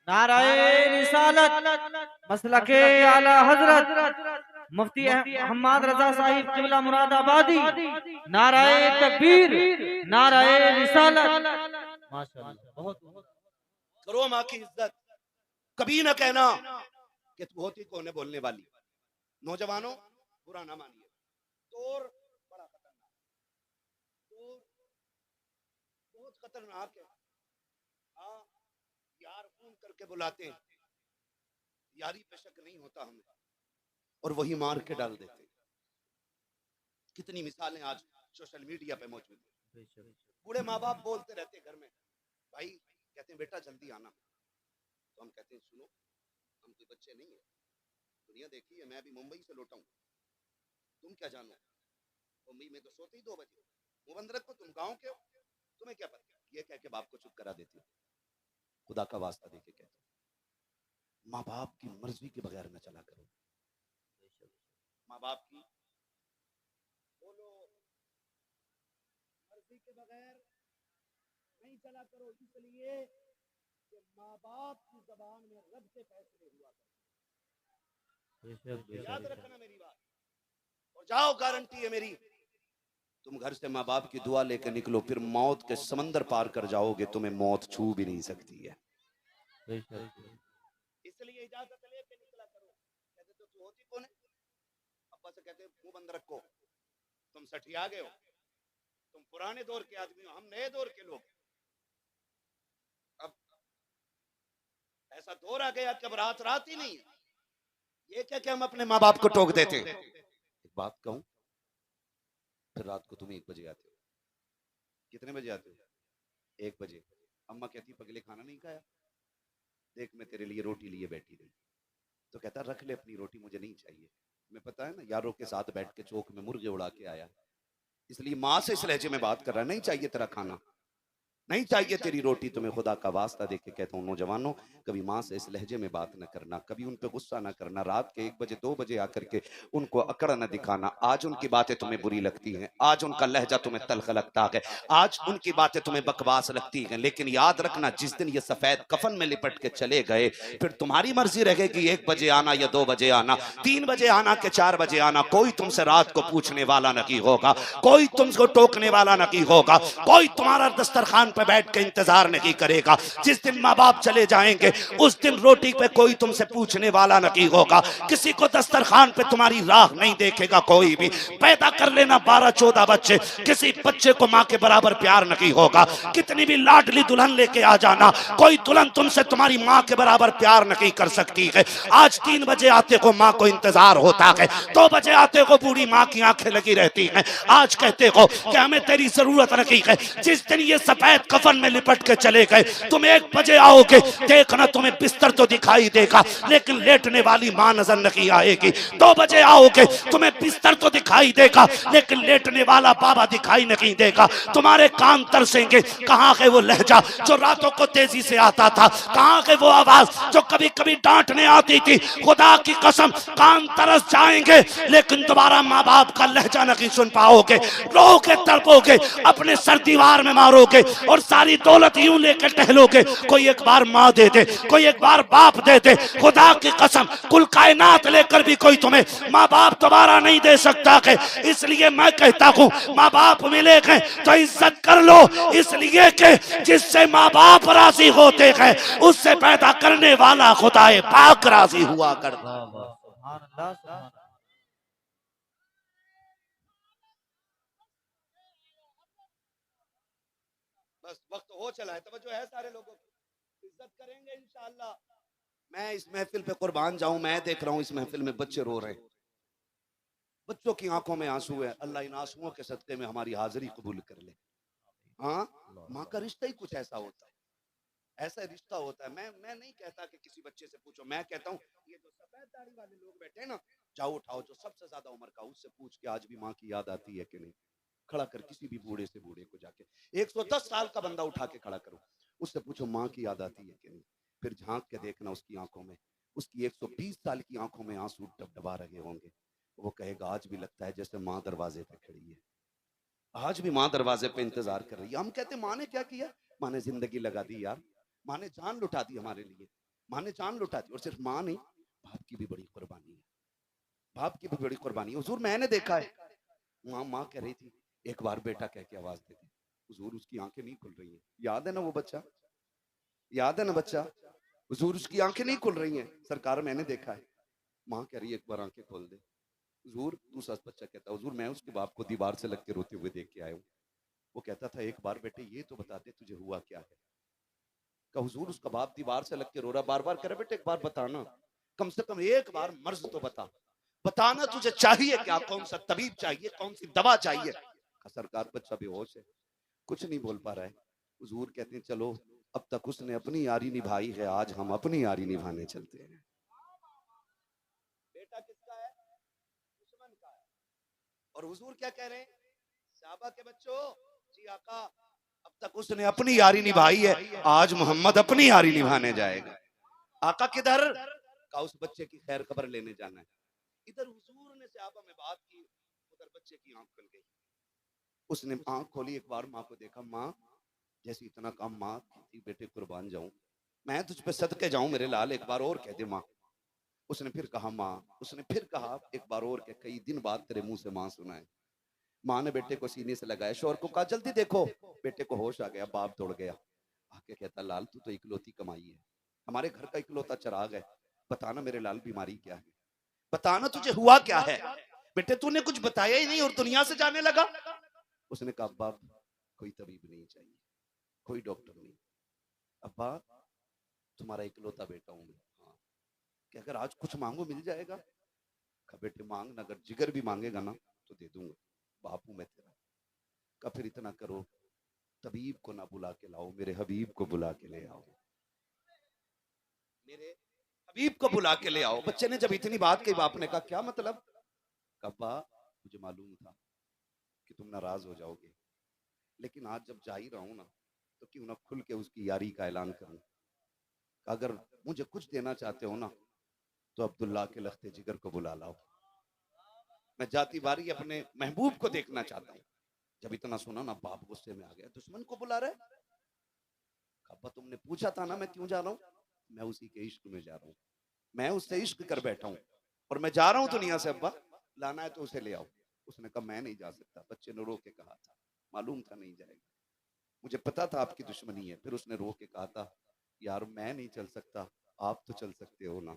नाराए रिसालत, मसलके आला हजरत मुफ्ती मोहम्मद रजा साहिब किबला मुरादाबादी। नाराए तकबीर, नाराए रिसालत। माशाअल्लाह, बहुत करो माँ की इज्जत। कभी ना कहना कि तू होती कौन है बोलने वाली। नौजवानों बुरा ना मानिए, तोर बड़ा खतरनाक, तोर बहुत खतरनाक है। हाँ, यार फोन करके बुलाते हैं, यारी पे शक नहीं होता हमें, और वही मार के डाल देते हैं। कितनी मिसालें आज सोशल मीडिया पे मौजूद है। बूढ़े माँ बाप बोलते रहते घर में, भाई कहते हैं बेटा जल्दी आना, तो हम कहते हैं सुनो, हम कोई बच्चे नहीं है, दुनिया देखी है, मैं अभी मुंबई से लौटा हूं, तुम क्या जानो, मुंबई में तो सोते ही 2 बजे, वो बंद रखो, तुम गांव के हो, तुम्हें क्या पता। ये कह के बाप को चुप करा देती है। खुदा का वास्ता देके कहते हैं, माँ बाप की मर्जी के बगैर न चला करो। माँ बाप की बोलो मर्जी के बगैर नहीं चला करो, इसलिए कि माँ बाप की जबान में रब से फैसले हुआ करो। याद रखना मेरी बात, और जाओ, गारंटी है मेरी, तुम घर से माँ बाप की दुआ लेकर निकलो, फिर मौत के समंदर पार कर जाओगे, तुम्हें मौत छू भी नहीं सकती है। इसलिए इजाजत लेके निकला करो। कहते तो तू होती कौन है, अब्बा से कहते मुंह बंद रखो, तुम सठिया गए हो, तुम पुराने दौर के आदमी हो, हम नए दौर के लोग। अब ऐसा दौर आ गया कि अब रात रात ही नहीं, ये क्या कि हम अपने माँ बाप को टोक देते। एक बात कहूं, फिर रात को तुम 1 बजे आते हो। कितने बजे आते हो? 1 बजे। अम्मा कहती पगले खाना नहीं खाया, देख मैं तेरे लिए रोटी लिए बैठी रही, तो कहता रख ले अपनी रोटी, मुझे नहीं चाहिए। मैं पता है ना, यारों के साथ बैठ के चौक में मुर्गे उड़ा के आया, इसलिए माँ से इस लहजे में बात कर रहा है, नहीं चाहिए तेरा खाना, नहीं चाहिए तेरी रोटी, तुम्हें खुदा का वास्ता देके कहता हूँ नौजवानों, कभी माँ से इस लहजे में बात न करना, कभी उन पे गुस्सा न करना, रात के 1 बजे 2 बजे आकर के उनको अकड़ न दिखाना। आज उनकी बातें तुम्हें बुरी लगती हैं, आज उनका लहजा तुम्हें तल्ख लगता है, आज उनकी बातें तुम्हें बकवास लगती हैं, लेकिन याद रखना जिस दिन ये सफेद कफन में लिपट के चले गए, फिर तुम्हारी मर्जी रहेगी 1 बजे आना या 2 बजे आना, 3 बजे आना के 4 बजे आना, कोई तुमसे रात को पूछने वाला नहीं होगा, कोई तुमको टोकने वाला नहीं होगा, कोई तुम्हारा दस्तरखान पे बैठ के इंतजार नहीं करेगा। जिस दिन माँ बाप चले जाएंगे उस दिन रोटी पे कोई तुमसे पूछने वाला नहीं होगा, किसी को दस्तरखान पे तुम्हारी राह नहीं देखेगा कोई भी। पैदा कर लेना 12-14 बच्चे, किसी बच्चे को माँ के बराबर प्यार नहीं होगा। कितनी भी लाडली दुल्हन लेके आ जाना, कोई दुल्हन तुमसे तुम्हारी माँ के बराबर प्यार नहीं कर सकती है। आज 3 बजे आते को माँ को इंतजार होता है, 2 बजे आते को बूढ़ी माँ की आंखें लगी रहती हैं। आज कहते हो कि हमें तेरी जरूरत नहीं है, जिस दिन ये सफेद कफन में लिपट के चले गए, तुम 1 बजे आओगे, देखना तुम्हें बिस्तर तो दिखाई देगा लेकिन लेटने वाली मां नजर नहीं आएगी। 2 बजे आओगे, तुम्हें बिस्तर तो दिखाई देगा लेकिन लेटने वाला बाबा दिखाई नहीं देगा। तुम्हारे कान तरसेंगे, कहाँ है वो लहजा जो रातों को तेजी से आता था, कहाँ है वो आवाज जो कभी कभी डांटने आती थी। खुदा की कसम कान तरस जाएंगे लेकिन दोबारा माँ बाप का लहजा नहीं सुन पाओगे, रोगे तड़पोगे, अपने सर दीवार में मारोगे और सारी दौलत यूं लेकर टहलोगे। कोई एक बार माँ दे दे, कोई एक बार बाप दे दे, खुदा की कसम कुल कायनात लेकर भी कोई तुम्हें माँ बाप दोबारा नहीं दे सकता है। इसलिए मैं कहता हूँ माँ बाप मिले हैं तो इज्जत कर लो, इसलिए कि जिससे माँ बाप राजी होते हैं उससे पैदा करने वाला खुदाए पाक राजी हुआ करता। बस वक्त हो चला है, तवज्जो है सारे लोगों की, इज्जत करेंगे इंशाअल्लाह। मैं इस महफिल पे कुर्बान जाऊं, मैं देख रहा हूं इस महफिल में बच्चे रो रहे हैं, बच्चों की आंखों में आंसू है। अल्लाह इन आंसुओं के सदके में हमारी हाजिरी कबूल कर ले। हाँ, माँ का रिश्ता ही कुछ ऐसा होता है, ऐसा रिश्ता होता है। मैं नहीं कहता कि किसी बच्चे से पूछो, मैं कहता हूँ ये जो सफेद दाढ़ी वाले लोग बैठे हैं ना, जाओ उठाओ जो सबसे ज्यादा उम्र का, उससे पूछ के आज भी माँ की याद आती है कि नहीं। खड़ा कर किसी भी बूढ़े से बूढ़े को जाके, 110 साल का बंदा उठा के खड़ा करो, उससे पूछो माँ की याद आती है कि नहीं। फिर झांक के देखना उसकी आंखों में, उसकी 120 साल की आंखों में आंसू डबडबा रहे होंगे, वो कहेगा आज भी लगता है जैसे माँ दरवाजे पे खड़ी है। आज भी माँ दरवाजे पे इंतजार कर रही है। हम कहते माँ ने क्या किया? माँ ने जिंदगी लगा दी यार, माँ ने जान लुटा दी हमारे लिए, माँ ने जान लुटा दी। और सिर्फ माँ नहीं, बाप की भी बड़ी कुर्बानी है, बाप की भी बड़ी कुर्बानी है। हुजूर मैंने देखा है, माँ माँ कह रही थी, एक बार बेटा कह के आवाज दे दी, हुजूर उसकी आंखें नहीं खुल रही हैं। याद है ना वो बच्चा, याद है ना बच्चा, हुजूर उसकी आंखें नहीं खुल रही हैं। सरकार मैंने देखा है, माँ कह रही है एक बार आंखें खोल दे। हुजूर, दूसरा बच्चा कहता, हुजूर मैं उसके बाप को दीवार से लग के रोते हुए देख के आया हूँ। वो कहता था एक बार बेटे ये तो बता दे तुझे हुआ क्या है। कहा हुजूर उसका बाप दीवार से लग के रो रहा, बार बार कह रहा बेटे एक बार बताना, कम से कम एक बार मर्ज तो बता, बताना तुझे चाहिए क्या, कौन सा तबीब चाहिए, कौन सी दवा चाहिए। कहा सरकार बच्चा बेहोश है, कुछ नहीं बोल पा रहा है। हुजूर कहते हैं चलो अब तक उसने अपनी यारी निभाई है, आज हम अपनी यारी निभाने चलते हैं। बेटा किसका है? दुश्मन का है। और हुजूर क्या कह रहे हैं? साहबा के बच्चों, जी आका अब तक उसने अपनी यारी निभाई है, आज मोहम्मद अपनी यारी निभाने जाएगा। आका किधर? का उस बच्चे की खैर खबर लेने जाना है। इधर हुजूर ने साहबा में बात की, उधर बच्चे की आंख खुल गई। उसने आंख खोली, एक बार माँ को देखा, माँ जैसे इतना काम माँ थी, बेटे कुर्बान जाऊं, मैं तुझ पे सदके जाऊं मेरे लाल, एक बार और कह दे माँ। उसने फिर कहा माँ, उसने फिर कहा एक बार और कह, कई दिन बाद तेरे मुंह से माँ सुना है। माँ ने बेटे को सीने से लगाया, शोर को कहा जल्दी देखो। बेटे को होश आ गया, बाप दौड़ गया, आके कहता लाल तू तो इकलौती कमाई है, हमारे घर का इकलौता चिराग है, बताना मेरे लाल बीमारी क्या है, बताना तुझे हुआ क्या है। बेटे तूने कुछ बताया ही नहीं और दुनिया से जाने लगा। उसने कहा बाप कोई तबीब नहीं चाहिए, कोई डॉक्टर नहीं, अब्बा तुम्हारा इकलौता बेटा हूं मैं, हाँ कि अगर आज कुछ मांगो मिल जाएगा। कहा बेटे मांग ना, अगर जिगर भी मांगेगा ना तो दे दूंगा, बाप हूं मैं तेरा। कहा फिर इतना करो, तबीब को ना बुला के लाओ, मेरे हबीब को बुला के ले आओ, मेरे हबीब को बुला के ले आओ। बच्चे ने जब इतनी बात कही, बाप ने कहा क्या मतलब? कहा मुझे मालूम था कि तुम नाराज हो जाओगे, लेकिन आज जब जा ही रहा हूं ना तो क्यों ना खुल के उसकी यारी का ऐलान करूं। अगर मुझे कुछ देना चाहते हो ना तो अब्दुल्ला के लख्ते जिगर को बुला लाओ, मैं जाती बारी अपने महबूब को देखना चाहता हूं। जब इतना सुना ना बाप गुस्से में आ गया, दुश्मन को बुला रहे। अब्बा तुमने पूछा था ना मैं क्यों जा रहा हूं, मैं उसी के इश्क में जा रहा हूं, मैं उससे इश्क कर बैठा हूं और मैं जा रहा हूं दुनिया से। अब्बा लाना है तो उसे ले आओ। उसने कहा मैं नहीं जा सकता, बच्चे ने रो के कहा था, मालूम था नहीं जाएगा, मुझे पता था आपकी दुश्मनी है। फिर उसने रो के कहा था यार मैं नहीं चल सकता, आप तो चल सकते हो ना।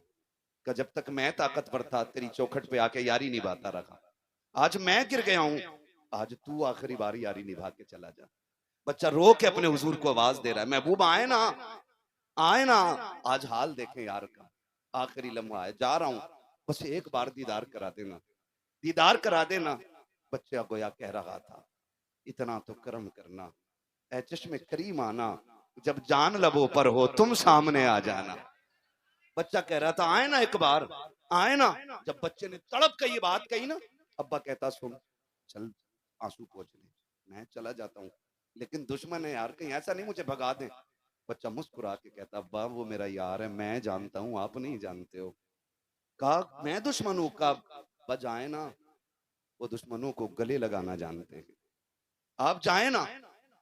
का जब तक मैं ताकतवर था तेरी चौखट पे आके यारी निभाता रहा, आज मैं गिर गया हूं, आज तू आखिरी बार यारी निभा के चला जा। बच्चा रो के अपने हुजूर को आवाज दे रहा है, महबूब आए ना, आए ना, आज हाल देखें यार का, आखिरी लम्हा है, जा रहा हूं, बस एक बार दीदार करा देना, दीदार करा देना। बच्चा गोया कह रहा था इतना तो कर्म करना, ऐ चश्मे करीम आना, जब जान लबों पर हो तुम सामने आ जाना। बच्चा कह रहा था आए ना एक बार, आए ना। जब बच्चे ने तड़प के ये बात कही ना, अब्बा कहता सुन चल आंसू पोंछ ले, मैं चला जाता हूँ, लेकिन दुश्मन है यार, कहीं ऐसा नहीं मुझे भगा दे। बच्चा मुस्कुरा के कहता अब्बा वो मेरा यार है, मैं जानता हूँ आप नहीं जानते हो। कहा मैं दुश्मन हूँ? का बजाए ना, वो दुश्मनों को गले लगाना जानते हैं, आप जाए ना।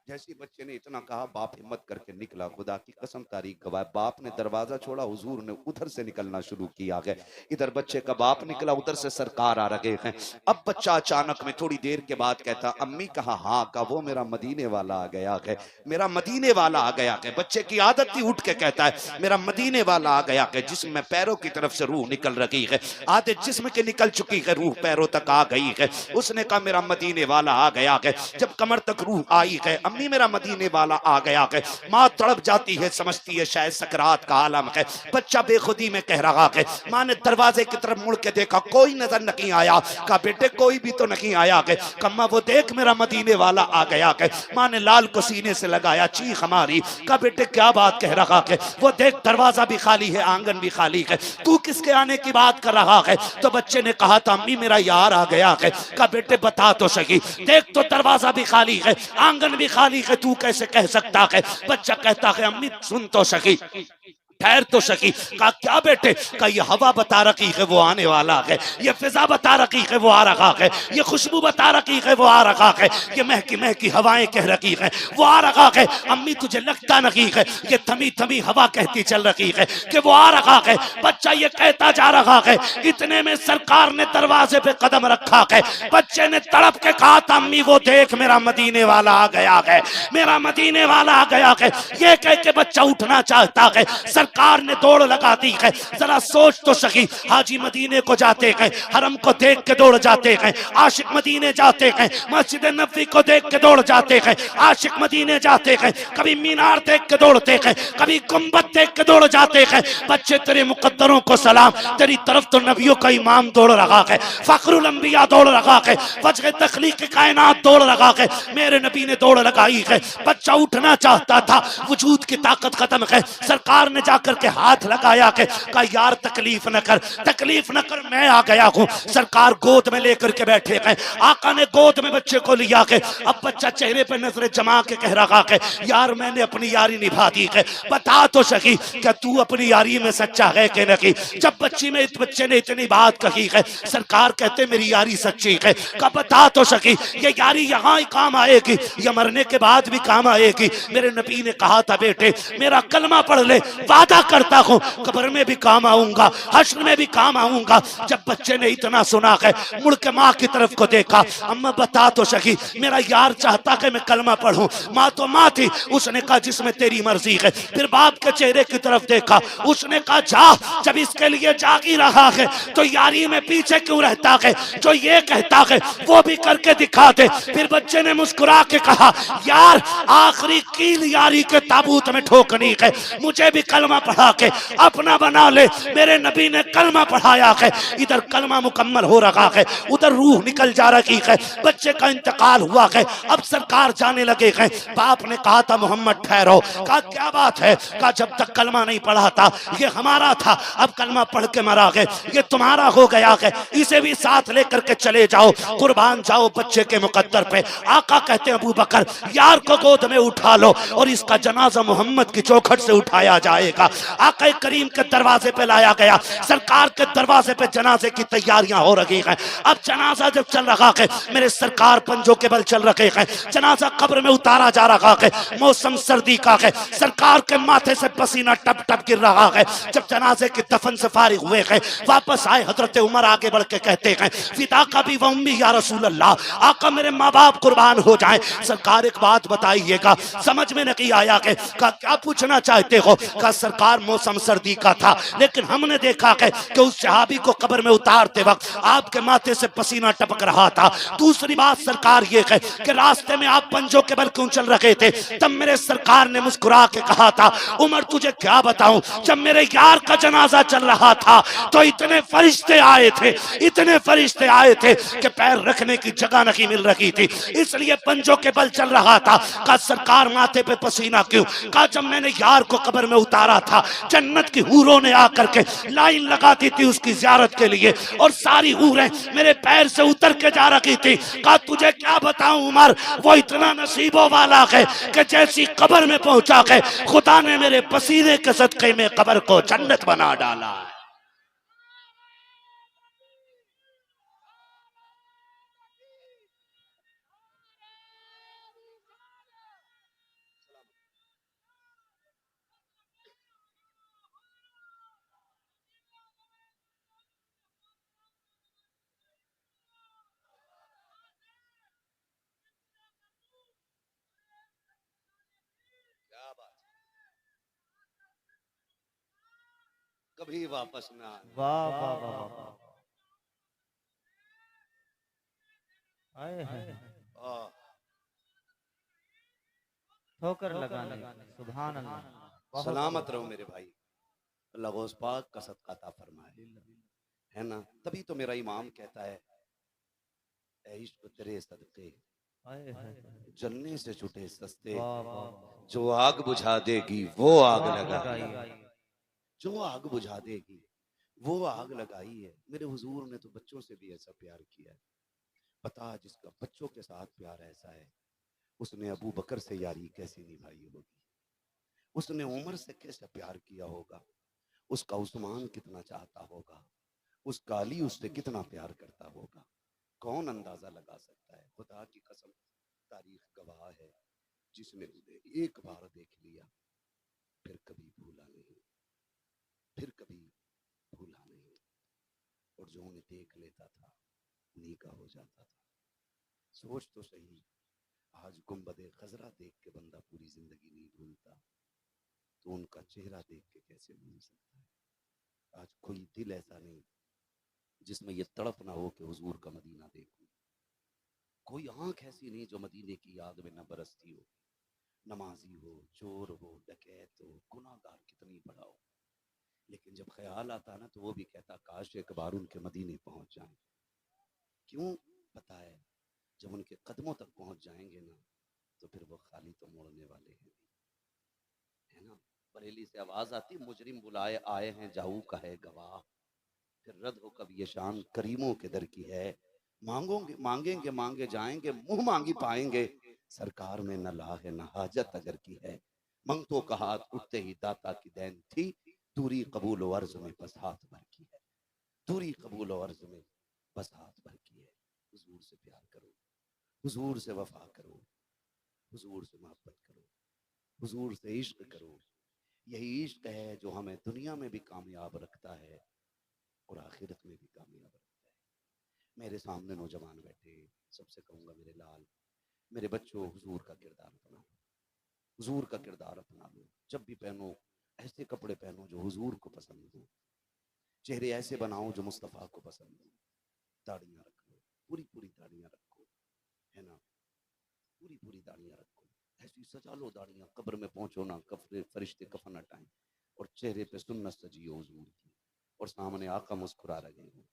जैसे बच्चे ने इतना कहा बाप हिम्मत करके निकला, खुदा की कसम तारीख गवाह, बाप ने दरवाजा छोड़ा, हुजूर ने उधर से निकलना शुरू किया है। इधर बच्चे का बाप निकला, उधर से सरकार आ रहे हैं। अब बच्चा अचानक में थोड़ी देर के बाद कहता अम्मी कहा हाँ, का वो मेरा मदीने वाला आ गया है, मेरा मदीने वाला आ गया है। बच्चे की आदत थी उठ के कहता है मेरा मदीने वाला आ गया है, जिसम में पैरों की तरफ से रूह निकल रही है, आधे जिस्म के निकल चुकी है, रूह पैरों तक आ गई है। उसने कहा मेरा मदीने वाला आ गया है। जब कमर तक रूह आई है, अम्मी मेरा मदीने वाला आ गया है, माँ तड़प जाती है, समझती है शायद सकरात का आलम है। बच्चा बेखुदी में कह रहा है, माँ ने दरवाजे की तरफ मुड़ के देखा, कोई नजर नहीं आया। कहा बेटे कोई भी तो नहीं आया है। कम्मा वो देख मेरा मदीने वाला आ गया है। माँ ने लाल को सीने से लगाया, चीख मारी। कहा बेटे क्या बात कह रहा है? वो देख दरवाजा भी खाली है, आंगन भी खाली है, तू किसके आने की बात कर रहा है? तो बच्चे ने कहा था अम्मी मेरा यार आ गया है। कहा बेटे बता तो सही, देख तो दरवाजा भी खाली है, आंगन भी खाली है, तू कैसे कह सकता है? बच्चा कहता है अम्मी सुन तो सही, ठहर तो सकी। कहा क्या बेटे? कहा ये हवा बता रखी है वो आने वाला है, ये फिजा बता रखी है वो आ रखा है, ये खुशबू बता रखी है वो आ रखा है, ये महकी महकी हवाएं कह रखी है वो आ रखा है। अम्मी तुझे लगता नहीं है ये थमी थमी हवा कहती चल रही है कि वो आ रखा है? बच्चा ये कहता जा रहा है। इतने में सरकार ने दरवाजे पे कदम रखा है। बच्चे ने तड़प के कहा था अम्मी वो देख मेरा मदीने वाला आ गया है, मेरा मदीने वाला आ गया है। ये कह के बच्चा उठना चाहता है, सरकार ने दौड़ लगा दी है। जरा सोच तो सकी, हाजी मदीने को जाते हैं, हरम को देख के दौड़ जाते हैं, आशिक मदीने जाते हैं, मस्जिद नबी को देख के दौड़ जाते हैं, आशिक मदीने जाते हैं, कभी मीनार देख के दौड़ते हैं, कभी गुंबद देख के दौड़ जाते हैं। बच्चे तेरे मुकद्दरों को सलाम, तेरी तरफ तो नबियों का इमाम दौड़ रहा है, फखरुल अंबिया दौड़ रहा है, वजह तखलीक कायनात दौड़ रहा है, मेरे नबी ने दौड़ लगाई है। बच्चा उठना चाहता था, वजूद की ताकत खत्म है। सरकार ने जाकर के हाथ लगाया के कहा यार तकलीफ न कर, तकलीफ न कर, मैं आ गया हूँ। सरकार गोद में लेकर के बैठे हैं, आका ने गोद में बच्चे को लिया के अब बच्चा चेहरे पे नजरें जमा के कह रहा है यार मैंने अपनी यारी निभा दी है, बता तो सकी क्या तू अपनी यारी में सच्चा है कि नहीं? जब बच्चे ने इतनी बात कही है, सरकार कहते मेरी यारी सच्ची है। का बता तो सकी ये यारी यहाँ ही काम आएगी या मरने के बाद भी काम आएगी? मेरे नबी ने कहा था बेटे मेरा कलमा पढ़ ले, वादा करता हूँ कब्र में भी काम आऊंगा, हश्र में भी काम आऊंगा। जब बच्चे ने इतना सुना है, मुड़ के माँ की तरफ को देखा, अम्मा बता तो सकी मेरा यार चाहता है मैं कलमा पढ़ूं। माँ तो माँ थी, उसने कहा जिसमें तेरी मर्जी है। फिर बाप के चेहरे की तरफ देखा, उसने कहा जा, जब इसके लिए जाग ही रहा है तो यारी में पीछे क्यों रहता है? जो ये कहता है वो भी करके दिखा दे। फिर बच्चे ने मुस्कुरा के कहा यार आखिरी कील यारी के ताबूत में ठोकनी है, मुझे भी कलमा पढ़ा के अपना बना ले। मेरे नबी ने कलमा पढ़ाया है, इधर कलमा मुकम्मल हो रहा है, उधर रूह निकल जा रही है, बच्चे का इंतकाल हुआ है। अब सरकार जाने लगे हैं। बाप ने कहा था मोहम्मद ठहरो। कहा क्या बात है? कहा जब तक कलमा नहीं पढ़ा था ये हमारा था, अब कलमा पढ़ के मरा है, ये तुम्हारा हो गया है, इसे भी साथ लेकर के चले जाओ, कुर्बान जाओ बच्चे के मुकद्दर पे। आका कहते हैं अबू बकर यार को गोद में उठा लो और इसका जनाजा मोहम्मद की चौखट से उठाया जाएगा। आका करीम के दरवाजे पे लाया गया, सरकार के दरवाजे पे जनाजे की तैयारियां हो रही हैं। अब जनाजा जब चल रहा है, मेरे सरकार पंजों के बल चल रहे हैं, जनाजा कब्र में उतारा जा रहा है, मौसम सर्दी का है, सरकार के माथे से पसीना टप टप गिर रहा है। जब जनाजे के दफन से फारिग हुए हैं, वापस आए, हजरत उमर आगे बढ़ के कहते हैं फिदा का भी वम्मी या रसूल अल्लाह, आका मेरे माँ बाप कुर्बान हो जाएं। सरकार एक बात बताइएगा, समझ में नहीं आया कि क्या पूछना चाहते हो? का सरकार मौसम सर्दी का था, लेकिन हमने देखा है कि उस सहाबी को कब्र में उतारते वक्त आपके माथे से पसीना टपक रहा था। दूसरी बात सरकार ये है कि रास्ते में आप पंजों के बल क्यों चल रहे थे? तब मेरे सरकार ने मुस्कुरा के कहा था उमर तुझे क्या बताऊं, जब मेरे यार का जनाजा चल रहा था तो इतने फरिश्ते आए थे, इतने फरिश्ते आए थे कि पैर रखने की जगह नहीं मिल रही थी, इसलिए पंजों के बल चल रहा था। का सरकार माथे पे पसीना क्यों? का जब मैंने यार को कब्र में उतारा था, जन्नत की हूरों ने आकर के लाइन लगाती थी उसकी जियारत के लिए, और सारी हूरें मेरे पैर से उतर के जा रही थी। का तुझे क्या बताऊं उमर, वो इतना नसीबों वाला है कि जैसी कब्र में पहुंचा है, खुदा ने मेरे पसीने के सदके में कब्र को जन्नत बना डाला है। क्या बात, कभी वापस ना आए। वाह वाह वाह वाह, आए हैं आह, ठोकर लगाने, सुभान अल्लाह, बहुत सलामत रहो मेरे भाई, अल्लाह गौस पाक का सदका अता फरमाए, है ना? तभी तो मेरा इमाम कहता है ऐ इश्क तेरे सदके आए हैं, जलने से छूटे सस्ते, वाह वाह वाह, जो आग बुझा देगी वो आग लगाई, लगाई, जो आग बुझा देगी वो आग लगाई है। मेरे हुजूर ने तो बच्चों से भी ऐसा प्यार किया है। पता जिसका बच्चों के साथ प्यार ऐसा है, उसने अबू बकर से यारी कैसी निभाई होगी, उसने उमर से कैसा प्यार किया होगा, उसका उस्मान कितना चाहता होगा, उसका अली उससे कितना प्यार करता होगा, कौन अंदाजा लगा सकता है। खुदा की कसम, तारीख गवाह है, जिसने उन्हें एक बार देख लिया फिर कभी भूला नहीं, फिर कभी भूला नहीं। और जो उन्हें देख लेता था उन्हीं का हो जाता था। सोच तो सही, आज गुंबदे खजरा देख के बंदा पूरी जिंदगी नहीं भूलता, तो उनका चेहरा देख के कैसे भूल सकता है। आज कोई दिल ऐसा नहीं जिसमें ये तड़प ना हो कि हुजूर का मदीना देखूं, कोई आंख ऐसी नहीं जो मदीने की याद में न बरसती हो। नमाजी हो, चोर हो, डकैत हो, गुनाहगार कितनी बड़ा हो, लेकिन जब ख्याल आता ना तो वो भी कहता काश एक बार उनके मदीने पहुंच जाएं। क्यों? पता है जब उनके कदमों तक पहुंच जाएंगे ना तो फिर वो खाली तो मोड़ने वाले हैं, है ना। बरेली से आवाज आती, मुजरिम बुलाए आए हैं जाऊ का है गवाह, फिर रद्द हो कब ये शान करीमों के दर की है। मांगोगे मांगेंगे मांगे जाएंगे, मुंह मांगी पाएंगे, सरकार में न ला है न हाजत अगर की है। मंगतों का हाथ उठते ही दाता की देन थी, दूरी कबूल व अर्ज में बस हाथ भर की है, दूरी कबूल व अर्ज में बस हाथ भर की है। हुजूर से प्यार करो, हुजूर से वफा करो, हुजूर से मोहब्बत करो, हुजूर से इश्क करो। यही इश्क है जो हमें दुनिया में भी कामयाब रखता है और आखिरत में भी कामयाब रखता है। मेरे सामने नौजवान बैठे, सबसे कहूंगा मेरे लाल, मेरे बच्चों, हुजूर का किरदार अपना लो, हुजूर का किरदार अपना लो। जब भी पहनो ऐसे कपड़े पहनो जो हुजूर को पसंद हो, चेहरे ऐसे बनाओ जो मुस्तफ़ा को पसंद हो, दाढ़ियां रख लो, पूरी पूरी दाढ़ियां रखो, है ना, पूरी पूरी दाढ़ियां रखो, ऐसी सजा लो दाढ़ियां, कब्र में पहुंचो ना कब्र फरिश्ते कफन हटाएं और चेहरे पे सुन्नत सजियो हुजूर की, और सामने आका मुस्कुरा रहे हो।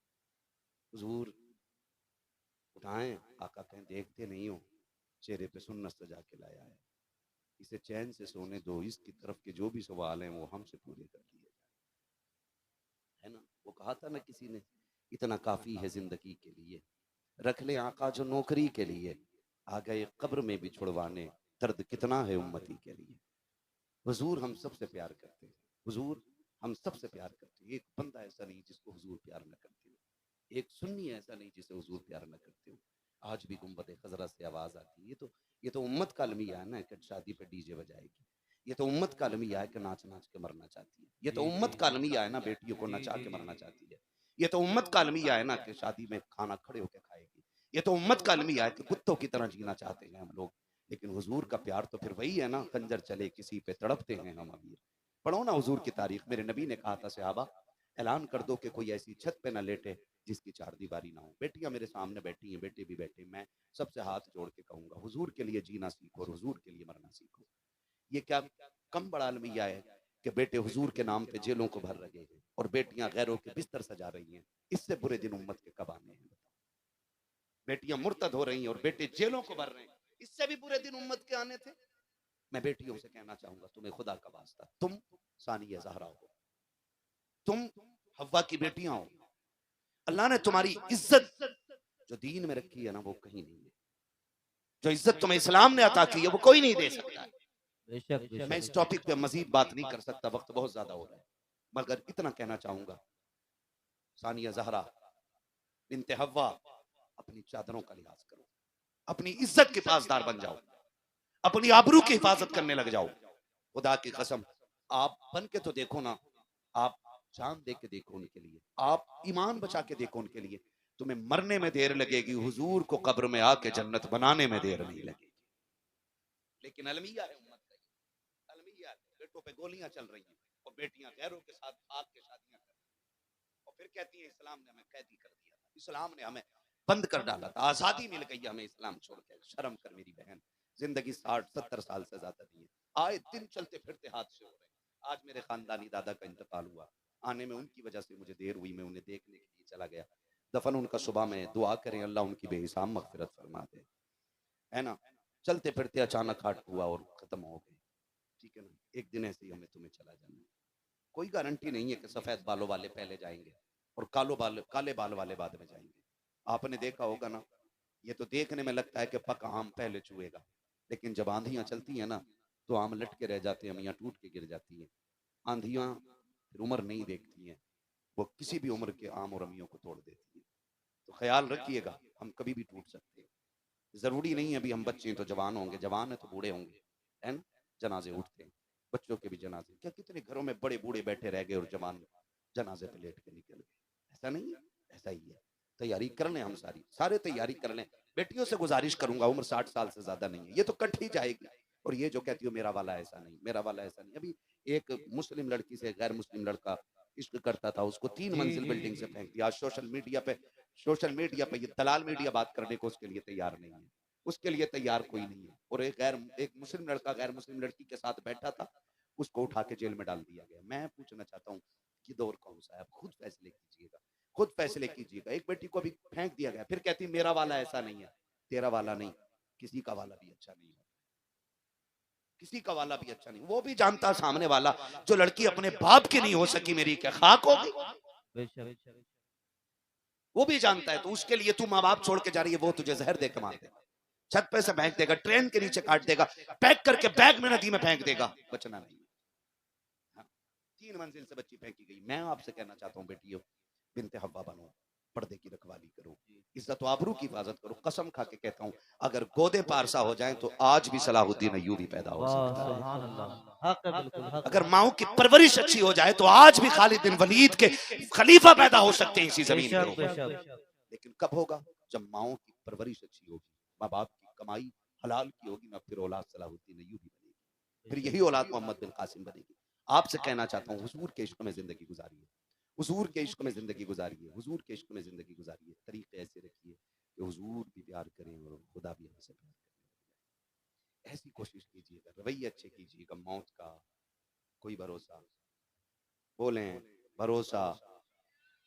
हुजूर उठाएं, आका कहें देखते नहीं हो, चेहरे पे सुन्नत सजा के लाया है, इसे चैन से सोने दो, इसकी तरफ के जो भी सवाल हैं वो हमसे पूरे कर दिए जाए, है ना। वो कहा था ना किसी ने, इतना काफी है जिंदगी के लिए, रख ले आका जो नौकरी के लिए, आ गए कब्र में भी छुड़वाने, दर्द कितना है उम्मती के लिए। हुजूर हम सबसे प्यार करते हैं, हुजूर हम सबसे प्यार करते हैं। एक बंदा ऐसा नहीं जिसको हुजूर प्यार न करते हो, एक सुन्नी ऐसा नहीं जिसे हुजूर प्यार न करते हो। आज भी गुंबद खजरा से आवाज आती है, ये तो उम्मत का अलमिया है ना कि शादी पे डीजे बजाएगी, ये तो उम्मत का अलमिया है कि नाच नाच के मरना चाहती है, ये तो उम्मत का अलमिया है ना बेटियों को नचा के मरना चाहती है, ये तो उम्मत का अलमिया है ना कि शादी में खाना खड़े होकर खाएगी, ये तो उम्मत का अलमिया है कि कुत्तों की तरह जीना चाहते हैं हम लोग। लेकिन हुजूर का प्यार तो फिर वही है ना, खंजर चले किसी पे तड़पते हैं हम अमीर। पढ़ो ना हुजूर की तारीख, मेरे नबी ने कहा था सहाबा, ऐलान कर दो कि कोई ऐसी छत पे ना लेटे जिसकी चार दीवारी ना हो। बेटियां मेरे सामने बैठी हैं, बेटे भी बैठे, मैं सबसे हाथ जोड़ के कहूंगा हुजूर के लिए जीना सीखो और हुजूर के लिए मरना सीखो। ये क्या कम बड़ा अलमिया है कि बेटे हुजूर के नाम पे जेलों को भर रहे हैं और बेटियां गैरों के बिस्तर सजा रही हैं। इससे बुरे दिन उम्मत के कब आने हैं बताओ। बेटियां मुर्तद हो रही हैं और बेटे जेलों को भर रहे हैं, इससे भी बुरे दिन उम्मत के आने थे। मैं बेटियों से कहना चाहूंगा, तुम्हें खुदा का वास्ता, तुम सानिया ज़हरा हो, तुम हव्वा की बेटियां हो, अल्लाह ने तुम्हारी इज्जत जो दीन में रखी है ना वो कहीं नहीं है, जो इज्जत तुम्हें इस्लाम ने अता की है वो कोई नहीं दे सकता है। बेशक मैं बेशक इस टॉपिक पे मजीद बात नहीं कर सकता, वक्त बहुत ज्यादा हो रहा है, मगर इतना कहना चाहूंगा, सानिया ज़हरा बिनते हव्वा, अपनी चादरों का लिहाज करो, अपनी इज्जत के पासदार बन जाओ, अपनी आबरू की हिफाजत करने लग जाओ। खुदा की कसम, आप बन के तो देखो ना, आप जान दे के देखो उनके लिए, आप ईमान बचा के देखो उनके लिए, तुम्हें मरने में देर लगेगी, हुजूर को कब्र में आके जन्नत बनाने में देर नहीं लगेगी। लेकिन अलमिया है उम्मत का, अलमिया है, बेटों पे गोलियां चल रही हैं और बेटियां गैरों के साथ भाग के शादियां कर रही हैं और फिर कहती है इस्लाम ने हमें कैदी कर दिया था, इस्लाम ने हमें बंद कर डाला था, आजादी मिल गई हमें इस्लाम छोड़ के। शर्म कर मेरी बहन, जिंदगी 60-70 साल से ज्यादा दी है, आए दिन चलते फिरते हादसे हो रहे हैं। आज मेरे खानदानी दादा का इंतकाल हुआ, आने में उनकी वजह से मुझे देर हुई, मैं उन्हें देखने के लिए चला गया। दफन उनका सुबह में, दुआ करें अल्लाह उनकी बेहिसाब मगफिरत फरमा दे, है ना। चलते फिरते अचानक हार्ट हुआ और खत्म हो गए, ठीक है ना। एक दिन ऐसे ही हमें तुम्हें चला जाना है, कोई गारंटी नहीं है कि सफेद बालों वाले पहले जाएंगे और काले बाल वाले बाद में जाएंगे। आपने देखा होगा ना, ये तो देखने में लगता है कि पका आम पहले चुएगा, लेकिन जब आंधियां चलती हैं ना तो आम लटके रह जाते हैं, मियाँ टूट के गिर जाती है। आंधियां फिर उम्र नहीं देखती हैं, वो किसी भी उम्र के आम और अमियों को तोड़ देती है। तो ख्याल रखिएगा, हम कभी भी टूट सकते हैं। जरूरी नहीं है अभी हम बच्चे हैं तो जवान होंगे, जवान है तो बूढ़े होंगे, है ना। जनाजे उठते हैं, बच्चों के भी जनाजे, क्या कितने घरों में बड़े बूढ़े बैठे रह गए और जवान जनाजे पे लेट के निकल गए। ऐसा नहीं है, ऐसा ही है। तैयारी कर लें, हम सारे तैयारी कर लें। बेटियों से गुजारिश करूंगा, उम्र 60 साल से ज्यादा नहीं है, ये तो कट ही जाएगी। और ये जो कहती हो मेरा वाला ऐसा नहीं, मेरा वाला ऐसा नहीं, अभी एक मुस्लिम लड़की से गैर मुस्लिम लड़का इश्क करता था, उसको 3 मंजिल बिल्डिंग से फेंक दिया। आज सोशल मीडिया पे ये दलाल मीडिया बात करने को उसके लिए तैयार नहीं है, उसके लिए तैयार कोई नहीं है। और एक मुस्लिम लड़का गैर मुस्लिम लड़की के साथ बैठा था, उसको उठा के जेल में डाल दिया गया। मैं पूछना चाहता हूँ कि दौर कौन सा है? खुद फैसले कीजिएगा, खुद फैसले कीजिएगा। एक बेटी को भी फेंक दिया गया, फिर कहती मेरा वाला ऐसा नहीं है। तेरा वाला नहीं, किसी का वाला भी अच्छा नहीं है, किसी का वाला भी अच्छा नहीं। वो भी जानता सामने वाला, जो लड़की अपने बाप की नहीं हो सकी, मेरी क्या खाक होगी, वो भी जानता है। तो उसके लिए तू माँ बाप छोड़ के जा रही है, वो तुझे जहर दे के मार देगा, छत पे से फेंक देगा, ट्रेन के नीचे काट देगा, पैक करके बैग में नदी में फेंक देगा, बचना नहीं। हाँ, 3 मंजिल से बच्ची फेंकी गई। मैं आपसे कहना चाहता हूँ बेटियों, बिनते हव्वा बनो, पर्दे की रखवाली करो, इज्जत आबरू की हिफाजत करो। कसम खा के कहता हूँ, अगर गोदे पारसा हो जाए तो आज भी सलाहुद्दीन अय्यूबी पैदा हो सकता है। सुभान अल्लाह, हक है, बिल्कुल हक अगर माओ की परवरिश अच्छी हो जाए तो आज भी खालिद बिन वलीद के खलीफा पैदा हो सकते हैं इसी जमीन बेशक पे। बेशक। लेकिन कब होगा? जब माओ की परवरिश अच्छी होगी, माँ बाप की कमाई हलाल की होगी ना, फिर औलाद सलाहुद्दीन अय्यूबी बनेगी, फिर यही औलाद मोहम्मद बिन कासिम बनेगी। आपसे कहना चाहता हूँ, हुजूर के इश्क में जिंदगी गुजारिए, हुजूर के इश्क में जिंदगी गुजारिए, हुजूर के इश्क में जिंदगी गुजारिए। तरीके ऐसे रखिए कि हुजूर भी प्यार करें और खुदा भी हमसे प्यार करें। ऐसी कोशिश कीजिएगा, रवैये अच्छे कीजिएगा। मौत का कोई भरोसा, बोलें भरोसा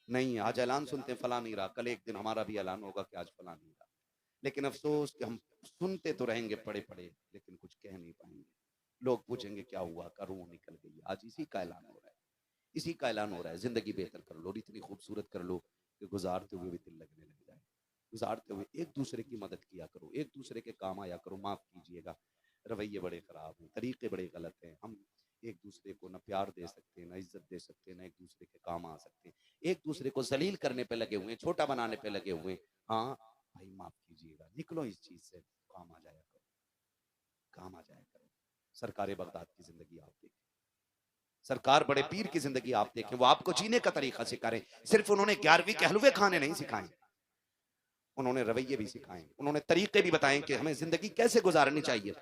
नहीं। आज ऐलान सुनते हैं फला नहीं रहा, कल एक दिन हमारा भी ऐलान होगा कि आज फला नहीं रहा। लेकिन अफसोस कि हम सुनते तो रहेंगे पड़े पड़े, लेकिन कुछ कह नहीं पाएंगे। लोग पूछेंगे क्या हुआ, का रूह निकल गई। आज इसी का ऐलान हो रहा है, इसी का ऐलान हो रहा है। जिंदगी बेहतर कर लो और इतनी खूबसूरत कर लो कि गुजारते हुए भी दिल लगने लग जाए। गुजारते हुए एक दूसरे की मदद किया करो, एक दूसरे के काम आया करो। माफ कीजिएगा, रवैये बड़े खराब हैं, तरीके बड़े गलत हैं। हम एक दूसरे को ना प्यार दे सकते हैं, ना इज्जत दे सकते हैं, ना एक दूसरे के काम आ सकते हैं। एक दूसरे को जलील करने पे लगे हुए हैं, छोटा बनाने पे लगे हुए हैं। हाँ भाई माफ कीजिएगा, निकलो इस चीज से, काम आ जाया करो, काम आ जाया करो। सरकार बगदाद की जिंदगी आप देखें, सरकार बड़े पीर की जिंदगी आप देखें, वो आपको जीने का तरीका सिखा रहे। सिर्फ उन्होंने 11वीं के हलवे खाने नहीं सिखाए, उन्होंने रवैये भी सिखाए, उन्होंने तरीके भी बताए कि हमें जिंदगी कैसे गुजारनी चाहिए।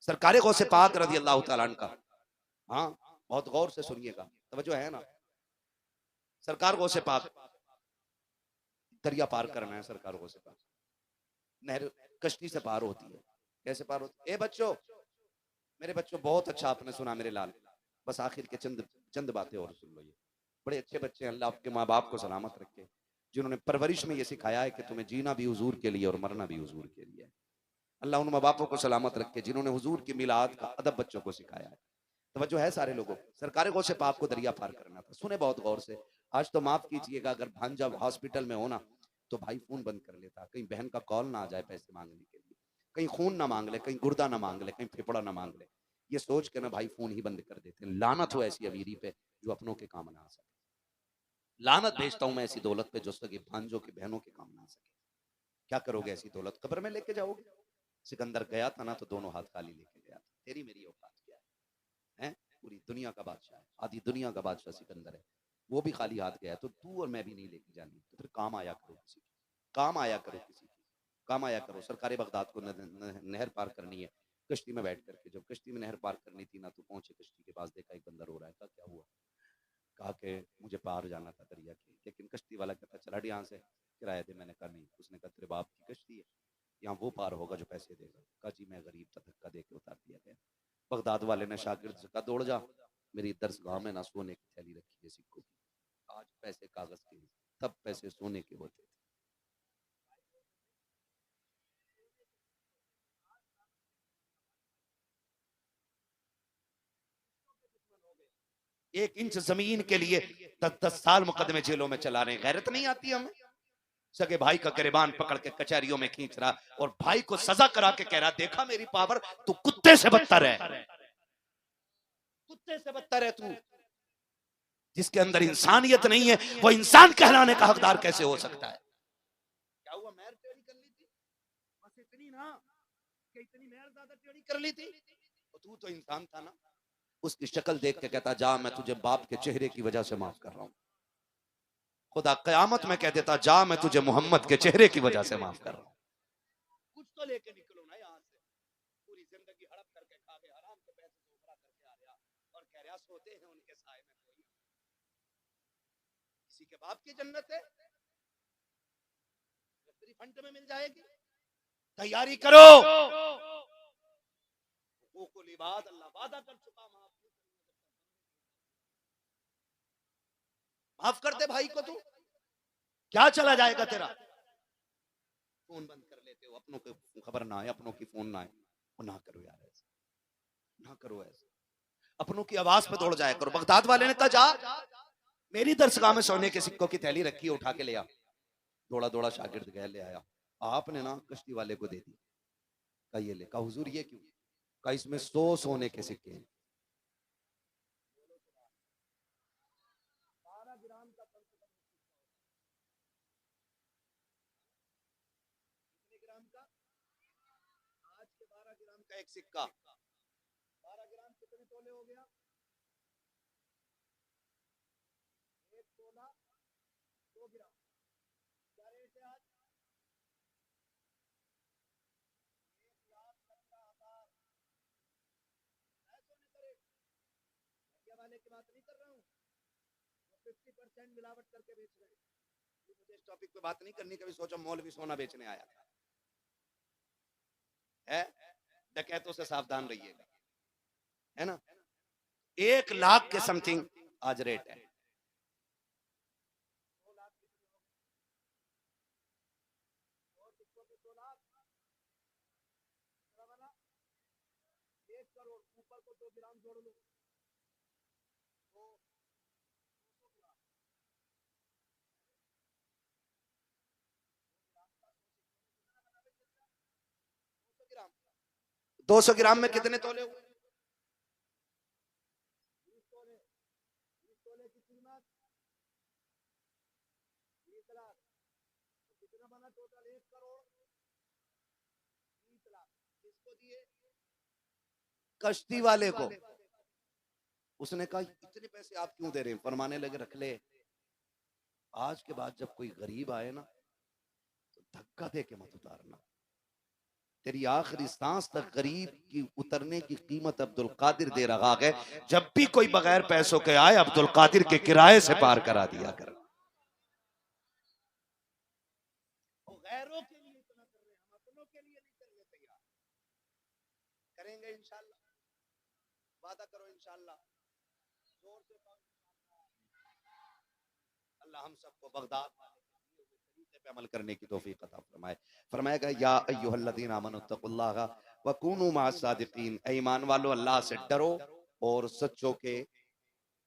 सरकार गौसे पाक रज़ी अल्लाह तआला अन्हु का, हाँ बहुत गौर से सुनिएगा, तवज्जो है ना। सरकार गौसे पाक, दरिया पार करना है, सरकार गौसे पाक नहर कश्ती से पार होती है। कैसे पार होती है? ए बच्चों, मेरे बच्चों, बहुत अच्छा आपने सुना मेरे लाल, बस आखिर के चंद बातें और सुन लो। ये बड़े अच्छे बच्चे हैं, अल्लाह आपके माँ बाप को सलामत रखे, जिन्होंने परवरिश में ये सिखाया है कि तुम्हें जीना भी हुजूर के लिए और मरना भी हुजूर के लिए है। अल्लाह उन माँ बापों को सलामत रखे जिन्होंने हुजूर की मिलाद का अदब बच्चों को सिखाया है। तवज्जो है सारे लोगों, सरकार गौसे पाक को दरिया पार करना था। सुने बहुत गौर से। आज तो माफ कीजिएगा, अगर भांजा हॉस्पिटल में होना तो भाई फोन बंद कर लेता, कहीं बहन का कॉल ना आ जाए पैसे मांगने के लिए, कहीं खून ना मांग ले, कहीं गुर्दा ना मांग ले, कहीं फेफड़ा ना मांग ले, ये सोच के ना भाई फोन ही बंद कर देते हैं। लानत हो ऐसी अमीरी पे जो अपनों के काम ना आ सके। लानत भेजता हूं मैं ऐसी दौलत पे जो सके भांजों की बहनों के काम ना आ सके। क्या करोगे ऐसी दौलत? कब्र में लेके जाओगे? सिकंदर गया था ना तो दोनों हाथ खाली लेके गया था। तेरी मेरी औकात क्या है? पूरी दुनिया का बादशाह है, आधी दुनिया का बादशाह सिकंदर है, वो भी खाली हाथ गया, तो तू और मैं भी नहीं लेके जानी। तो फिर काम आया करो किसी की, काम आया करो किसी की, काम आया करो। सरकार बगदाद को नहर पार करनी है, कश्ती में बैठ करके। जब कश्ती में नहर पार करनी थी ना, तो पहुंचे कश्ती के पास, देखा एक बंदर रो रहा है। क्या हुआ? कहा कि मुझे पार जाना था दरिया की, लेकिन कश्ती वाला कहता चला यहाँ से, किराया दे। मैंने कहा नहीं। उसने कहा तेरे बाप की कश्ती है, यहाँ वो पार होगा जो पैसे देगा। कहा जी मैं गरीब था, धक्का दे के उतार दिया गया। बगदाद वाले ने शागिर्द से कहा दौड़ जा, मेरी दरसगाह में ना सोने की थैली रखी है सिक्कों की। आज पैसे कागज के, तब पैसे सोने के होते थे। एक इंच जमीन के लिए 10-10 साल मुकदमे जेलों में चला रहे हैं। गैरत नहीं आती हमें? सगे भाई का गिरबान पकड़ के कचहरियों में खींच रहा और भाई को सजा करा के कह रहा देखा मेरी पावर, तू कुत्ते से बदतर है, कुत्ते से बदतर है तू। जिसके अंदर इंसानियत नहीं है वो इंसान कहलाने का हकदार कैसे हो सकता है? क्या हुआ, मेहर टेढ़ी कर ली थी, बस इतनी ना कि इतनी मेहर ज्यादा टेढ़ी कर ली थी, तू तो इंसान था ना। उसकी शक्ल देख के कहता, जा मैं तुझे बाप के चेहरे की वजह से माफ कर रहा हूं। खुदा कयामत में कह देता, जा मैं तुझे मोहम्मद के चेहरे की वजह से माफ कर रहा हूं। कुछ तो लेके निकलो ना यहाँ से। पूरी जिंदगी हड़प करके खा गए, हराम के पैसे से उबरा करके आ रहा और कह रहा सोते हैं उनके साए में कोई, किसी के बाप की जन्नत है, तेरी फंड में मिल जाएगी। तैयारी करो, हुकूकुल इबाद अल्लाह वादा कर चुका, माफ कर दे भाई को। तू क्या चला जाएगा तेरा? फोन बंद कर लेते हो, अपनों की खबर ना आए, अपनों की फोन ना आए, वो ना करो यार, ऐसे ना करो, ऐसे अपनों की आवाज पे दौड़ जाया करो। बगदाद वाले ने कहा, जा मेरी दरसगाह में सोने के सिक्कों की थैली रखी है, उठा के ले आ। दौड़ा दौड़ा शागिर्द गया, ले आया। आपने ना कश्ती वाले को दे दी, कहा ये ले। कहा हुजूर ये क्यों? कहा इसमें 100 सोने के सिक्के हैं। 12 ग्राम का कम से कम कितने ग्राम का? आज के 12 ग्राम का एक सिक्का, 12 ग्राम कितने तोले हो गया? एक तोला 2 ग्राम। क्या रेट है आज? 1,17,000। ऐसा नहीं करे, इंडिया वाले की बात नहीं कर रहा हूँ, 50% मिलावट करके बेच रहे हैं। मुझे इस टॉपिक पे बात नहीं करनी, कभी सोचा मौलवी सोना बेचने आया है। डकैतों से सावधान रहिएगा, है ना। 1 लाख के समथिंग आज रेट है। 2 लाख 2 लाख 1 करोड़, ऊपर को 2 ग्राम जोड़ लो, तो 200 ग्राम में कितने तोले हुए? 20 तोले। 20 तोले की कीमत 20 लाख, तो कितना बना टोटल? 1 करोड़ 20 लाख। किसको दिए? कश्ती वाले को। उसने कहा इतने पैसे आप क्यों दे रहे हैं? फरमाने लगे, रख ले, आज के बाद जब कोई गरीब आए ना तो धक्का दे के मत उतारना। तेरी आखिरी सांस तक गरीब की उतरने की कीमत अब्दुल कादिर दे रहा है। जब भी कोई बगैर पैसों के आए, अब्दुल कादिर के किराए से पार करा दिया कर। गैरों के लिए इतना कर रहे हैं, हम अपनों के लिए नहीं करने तैयार। करेंगे इंशाल्लाह, वादा करो इंशाल्लाह, जोर से अल्लाह हम सबको बगदाद पे अमल करने की तौफीक अता फरमाए। फरमाएगा, या अय्युहल्लज़ीना आमनुत्तकुल्लाह व कूनू मअस सादिकीन, ऐ ईमान वालों अल्लाह से डरो और सच्चों के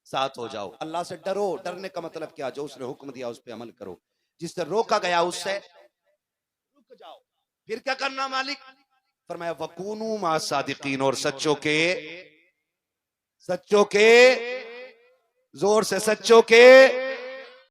साथ हो जाओ। अल्लाह से डरो, डरने का मतलब क्या? जो उसने हुक्म दिया उस पे अमल करो, जिससे रोका गया उससे रुक जाओ। फिर क्या करना मालिक? फरमाया वकूनू मअस सादिकीन, और सच्चों के जोर से सच्चों के